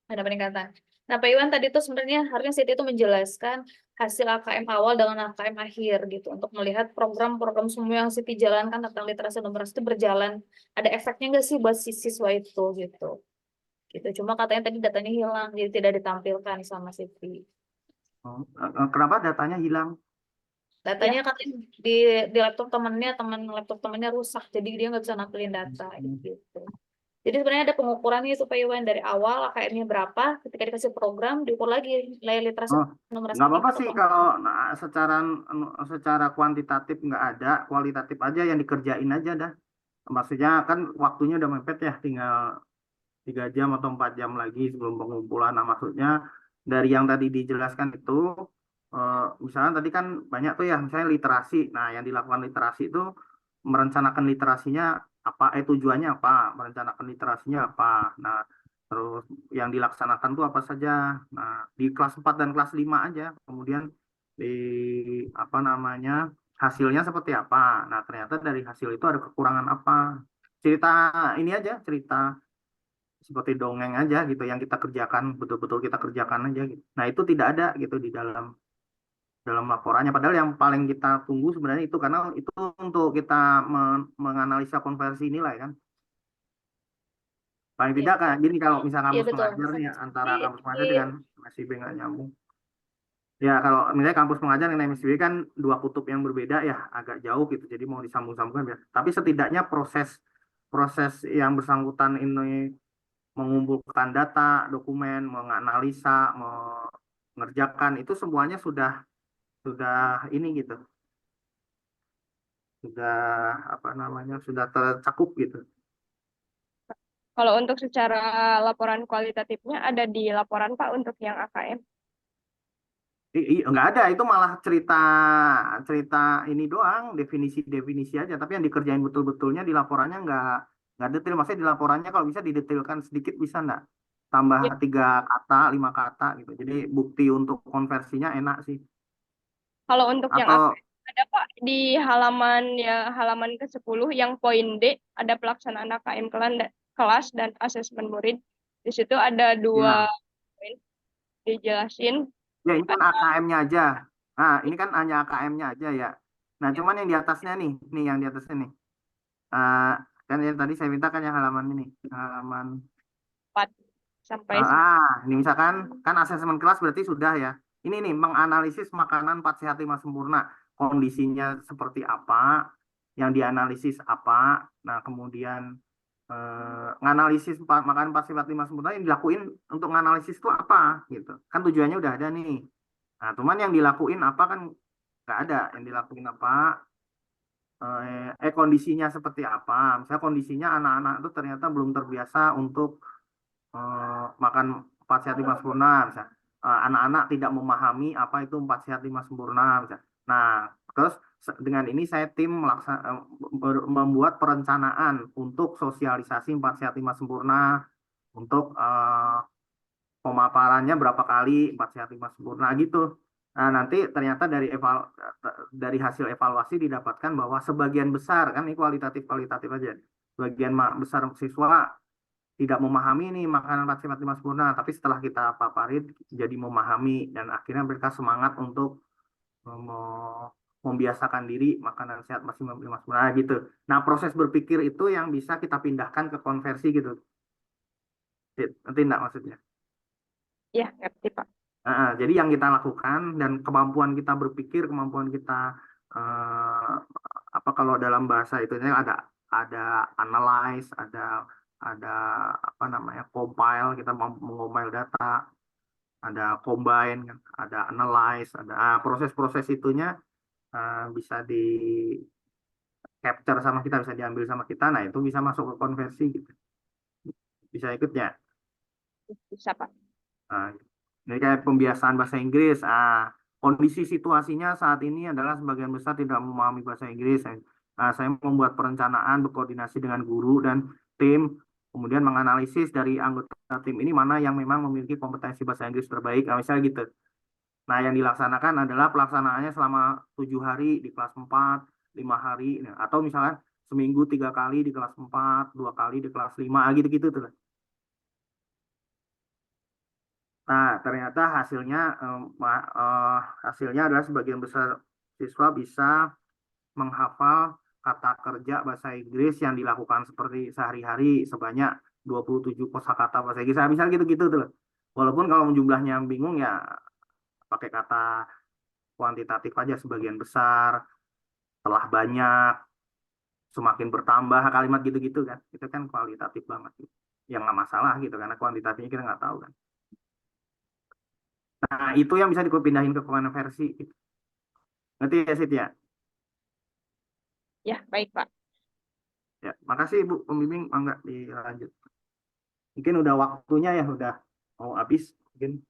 Ada peningkatan. Nah, Pak Iwan tadi tuh sebenarnya harusnya Siti itu menjelaskan hasil AKM awal dengan AKM akhir gitu untuk melihat program-program semua yang Siti jalankan tentang literasi numerasi itu berjalan. Ada efeknya nggak sih buat si siswa itu gitu. Gitu. Cuma katanya tadi datanya hilang jadi tidak ditampilkan sama Siti. Kenapa datanya hilang? Datanya ya, katanya di laptop temennya, laptop temennya rusak jadi dia nggak bisa nampilin data gitu. Jadi sebenarnya ada pengukurannya itu Pak Iwan dari awal AKM-nya berapa, ketika dikasih program diukur lagi nilai literasi Oh, numerasi nggak apa-apa meningkat sih atau kalau enggak. secara kuantitatif nggak ada, kualitatif aja yang dikerjain aja dah. Maksudnya kan waktunya udah mepet ya, tinggal 3 jam atau 4 jam lagi sebelum pengumpulan. Nah, maksudnya dari yang tadi dijelaskan itu, misalnya tadi kan banyak tuh ya, misalnya literasi. Nah, yang dilakukan literasi itu merencanakan literasinya apa, tujuannya apa, merencanakan literasinya apa. Nah, terus yang dilaksanakan tuh apa saja. Nah, di kelas 4 dan kelas 5 aja. Kemudian di apa namanya, hasilnya seperti apa. Nah, ternyata dari hasil itu ada kekurangan apa. Cerita ini aja, cerita seperti dongeng aja gitu yang kita kerjakan, betul-betul kita kerjakan aja gitu. Nah, itu tidak ada gitu di dalam laporannya. Padahal yang paling kita tunggu sebenarnya itu, karena itu untuk kita menganalisa konversi nilai kan. Paling Iya, tidak kayak gini, kalau misalnya iya kampus betul. mengajar nih antara Jadi kampus di mengajar dengan MSIB nggak nyambung. Ya, kalau misalnya kampus mengajar dengan MSIB kan dua kutub yang berbeda ya, agak jauh gitu. Jadi mau disambung-sambungkan ya. Tapi setidaknya proses proses yang bersangkutan ini mengumpulkan data, dokumen, menganalisa, mengerjakan itu semuanya sudah ini gitu. Sudah apa namanya? Sudah tercakup gitu. Kalau untuk secara laporan kualitatifnya ada di laporan Pak untuk yang AKM. Nggak ada, itu malah cerita cerita ini doang, definisi-definisi aja. Tapi yang dikerjain betul-betulnya di laporannya nggak detail. Maksudnya di laporannya kalau bisa didetailkan sedikit, bisa nggak? Tambah Ya, 3 kata, 5 kata gitu. Jadi bukti untuk konversinya enak sih. kalau untuk yang Atau AKM ada Pak di halaman ke-10 yang poin D ada pelaksanaan AKM kelas dan asesmen murid. Di situ ada dua ya, poin dijelasin. ya ini kan AKM-nya aja. Nah, ini kan hanya AKM-nya aja ya. Nah, cuman yang di atasnya nih yang di atasnya nih. Eh, kan yang tadi saya minta kan yang halaman ini, halaman 4 sampai 9. ini misalkan kan asesmen kelas berarti sudah ya. Ini nih menganalisis makanan 4 sehat 5 sempurna. Kondisinya seperti apa, yang dianalisis apa. Nah, kemudian nganalisis makanan 4 sehat 5 sempurna yang dilakuin untuk nganalisis itu apa gitu. Kan tujuannya udah ada nih. Nah, cuman yang dilakuin apa kan nggak ada. Yang dilakuin apa, kondisinya seperti apa. Misalnya kondisinya anak-anak itu ternyata belum terbiasa untuk makan 4 sehat 5 sempurna, misalnya. Anak-anak tidak memahami apa itu 4 sehat 5 sempurna, misalnya. Nah, terus dengan ini saya tim membuat perencanaan untuk sosialisasi 4 sehat 5 sempurna, untuk pemaparannya berapa kali 4 sehat 5 sempurna gitu. Nah, nanti ternyata dari hasil evaluasi didapatkan bahwa sebagian besar, kan ini kualitatif aja, sebagian besar siswa tidak memahami nih makanan 4 sehat 5 sempurna, tapi setelah kita paparin jadi memahami, dan akhirnya mereka semangat untuk membiasakan diri makanan sehat 5 sempurna gitu. Nah, proses berpikir itu yang bisa kita pindahkan ke konversi gitu. Nanti enggak maksudnya? Ya, ngerti Pak. Jadi yang kita lakukan dan kemampuan kita berpikir, kemampuan kita eh, apa, kalau dalam bahasa itu ada analyze, ada apa namanya, compile, kita mengompil data, ada combine kan, ada analyze, ada proses-proses itunya bisa di capture sama kita, bisa diambil sama kita. Nah, itu bisa masuk ke konversi gitu. Bisa ikutnya. Bisa Pak. Nah, ini kayak pembiasaan bahasa Inggris. Kondisi situasinya saat ini adalah sebagian besar tidak memahami bahasa Inggris. Saya membuat perencanaan, berkoordinasi dengan guru dan tim, kemudian menganalisis dari anggota tim ini mana yang memang memiliki kompetensi bahasa Inggris terbaik. Nah, misalnya gitu. Nah, yang dilaksanakan adalah pelaksanaannya selama 7 hari di kelas 4, 5 hari. Nah, atau misalnya seminggu 3 kali di kelas 4, 2 kali di kelas 5, gitu-gitu tuh. Nah, ternyata hasilnya adalah sebagian besar siswa bisa menghafal kata kerja bahasa Inggris yang dilakukan seperti sehari-hari sebanyak 27 kosakata bahasa Inggris. Nah, misal gitu-gitu tuh. Walaupun kalau jumlahnya bingung ya pakai kata kuantitatif aja, sebagian besar, telah banyak, semakin bertambah, kalimat gitu-gitu kan. Itu kan kualitatif banget. Yang nggak masalah gitu, karena kuantitatifnya kita nggak tahu kan. Nah, itu yang bisa dipindahin ke konversi. Ngerti ya, Sit ya? Ya, baik Pak. Ya, makasih Ibu Pembimbing, enggak dilanjut. Mungkin udah waktunya ya, udah mau habis. Mungkin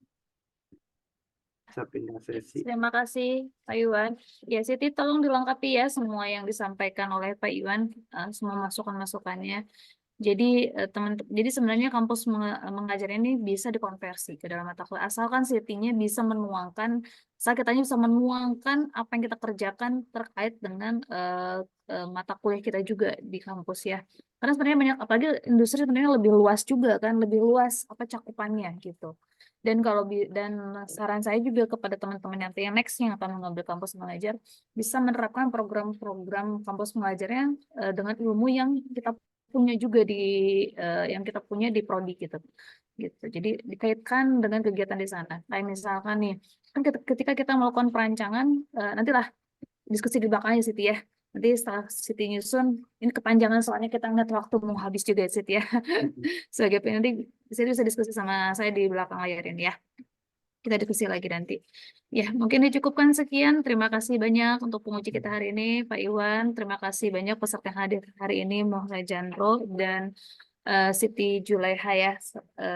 bisa pindah sesi. Terima kasih Pak Iwan. Ya, Siti tolong dilengkapi ya semua yang disampaikan oleh Pak Iwan, semua masukan-masukannya. Jadi jadi sebenarnya kampus mengajar ini bisa dikonversi ke dalam mata kuliah asalkan Sitinya bisa menuangkan, asal kitanya bisa menuangkan apa yang kita kerjakan terkait dengan mata kuliah kita juga di kampus ya. Karena sebenarnya banyak, apalagi industri sebenarnya lebih luas juga kan, lebih luas apa cakupannya gitu. Dan dan saran saya juga kepada teman-teman nanti yang next yang akan mengambil kampus mengajar, bisa menerapkan program-program kampus mengajarnya dengan ilmu yang kita punya juga yang kita punya di prodi gitu. Gitu. Jadi dikaitkan dengan kegiatan di sana. Kayak misalkan nih, kan ketika kita melakukan perancangan, nantilah diskusi di belakangnya Siti ya. Nanti setelah Siti nyusun, ini kepanjangan soalnya kita ngeliat waktu mau habis juga ya Siti ya. Sebagai nanti Siti bisa diskusi sama saya di belakang layar ini ya. Kita diskusi lagi nanti. Ya, mungkin dicukupkan sekian. Terima kasih banyak untuk penguji kita hari ini, Pak Iwan. Terima kasih banyak peserta yang hadir hari ini, Mohra Jandro dan Siti Julaiha ya,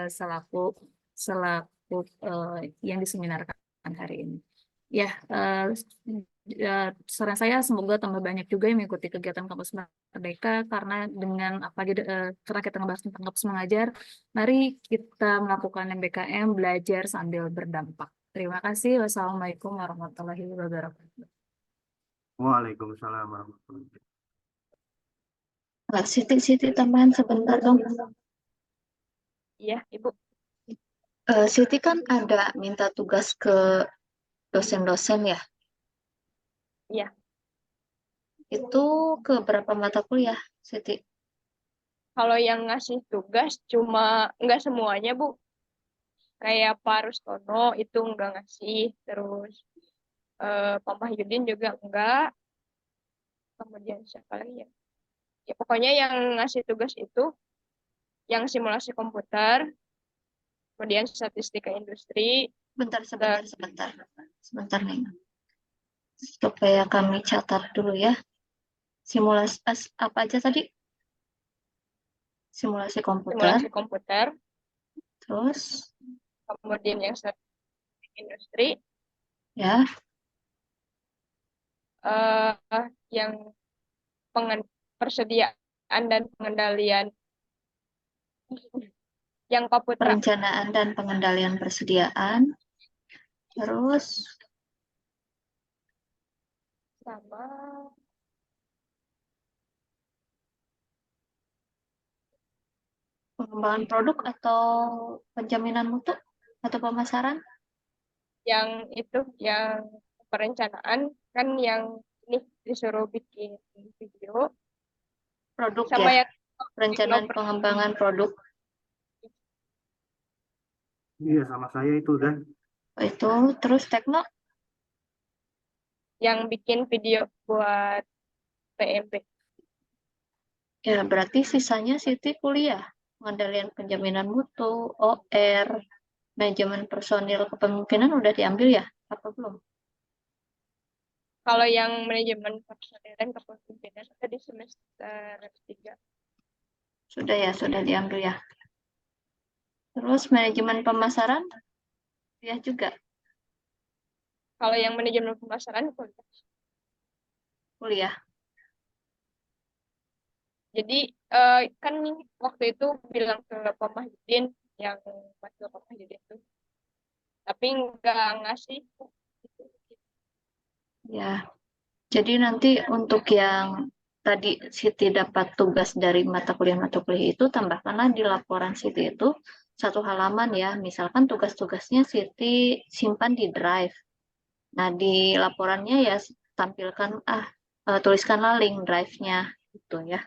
selaku selaku yang diseminarkan hari ini. Ya, saran saya semoga tambah banyak juga yang mengikuti kegiatan Kampus Merdeka karena karena kita ngebahas tentang kampus mengajar, mari kita melakukan MBKM belajar sambil berdampak. Terima kasih. Wassalamualaikum warahmatullahi wabarakatuh. Waalaikumsalam warahmatullahi wabarakatuh. Siti tambahan sebentar dong. Iya, Ibu. Siti kan ada minta tugas ke dosen-dosen ya. Iya. Itu ke berapa mata kuliah, Siti? Kalau yang ngasih tugas cuma nggak semuanya, Bu. Kayak Pak Rustono itu nggak ngasih, terus Pak Mahyudin juga enggak. Kemudian siapa lagi ya? Ya pokoknya yang ngasih tugas itu yang simulasi komputer, kemudian statistika industri. Sebentar nih. Supaya kami catat dulu ya. Simulasi apa aja tadi? Simulasi komputer. Terus Kemudian yang statistik industri, ya, yang persediaan dan pengendalian yang Pak Putra. perencanaan dan pengendalian persediaan. Terus Sama pengembangan produk atau penjaminan mutu atau pemasaran. yang itu yang perencanaan kan yang ini disuruh bikin video Produk sama ya, yang perencanaan pengembangan produk. Iya, sama saya itu dan Itu terus tekno yang bikin video buat PMP. ya, berarti sisanya Siti kuliah pengendalian penjaminan mutu, OR, manajemen personil kepemimpinan udah diambil ya apa belum? Kalau yang manajemen personil dan kepemimpinan ada di semester 3. Sudah diambil ya. Terus manajemen pemasaran ya juga Kalau yang manajemen pemasaran kuliah. jadi kan waktu itu bilang ke Pak Mahyudin yang wakil Pak Mahyudin itu tapi nggak ngasih. Ya, jadi nanti untuk yang tadi Siti dapat tugas dari mata kuliah itu, tambahkanlah di laporan Siti itu 1 halaman ya. Misalkan tugas-tugasnya Siti simpan di Drive. Nah, di laporannya ya tampilkan, tuliskanlah link Drive-nya gitu ya.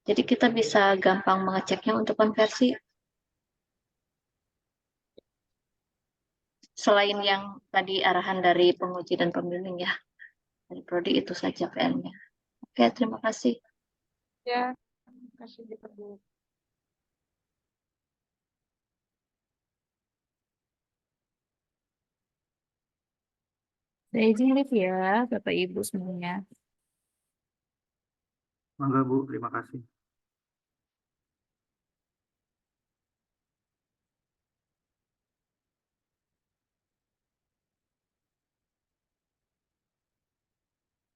Jadi kita bisa gampang mengeceknya untuk konversi. Selain yang tadi arahan dari penguji dan pembimbing ya. Dari prodi itu saja PR-nya. Oke, terima kasih. Ya, kasih juga Bu. Saya izin live ya, Bapak Ibu semuanya. mangga Bu, terima kasih.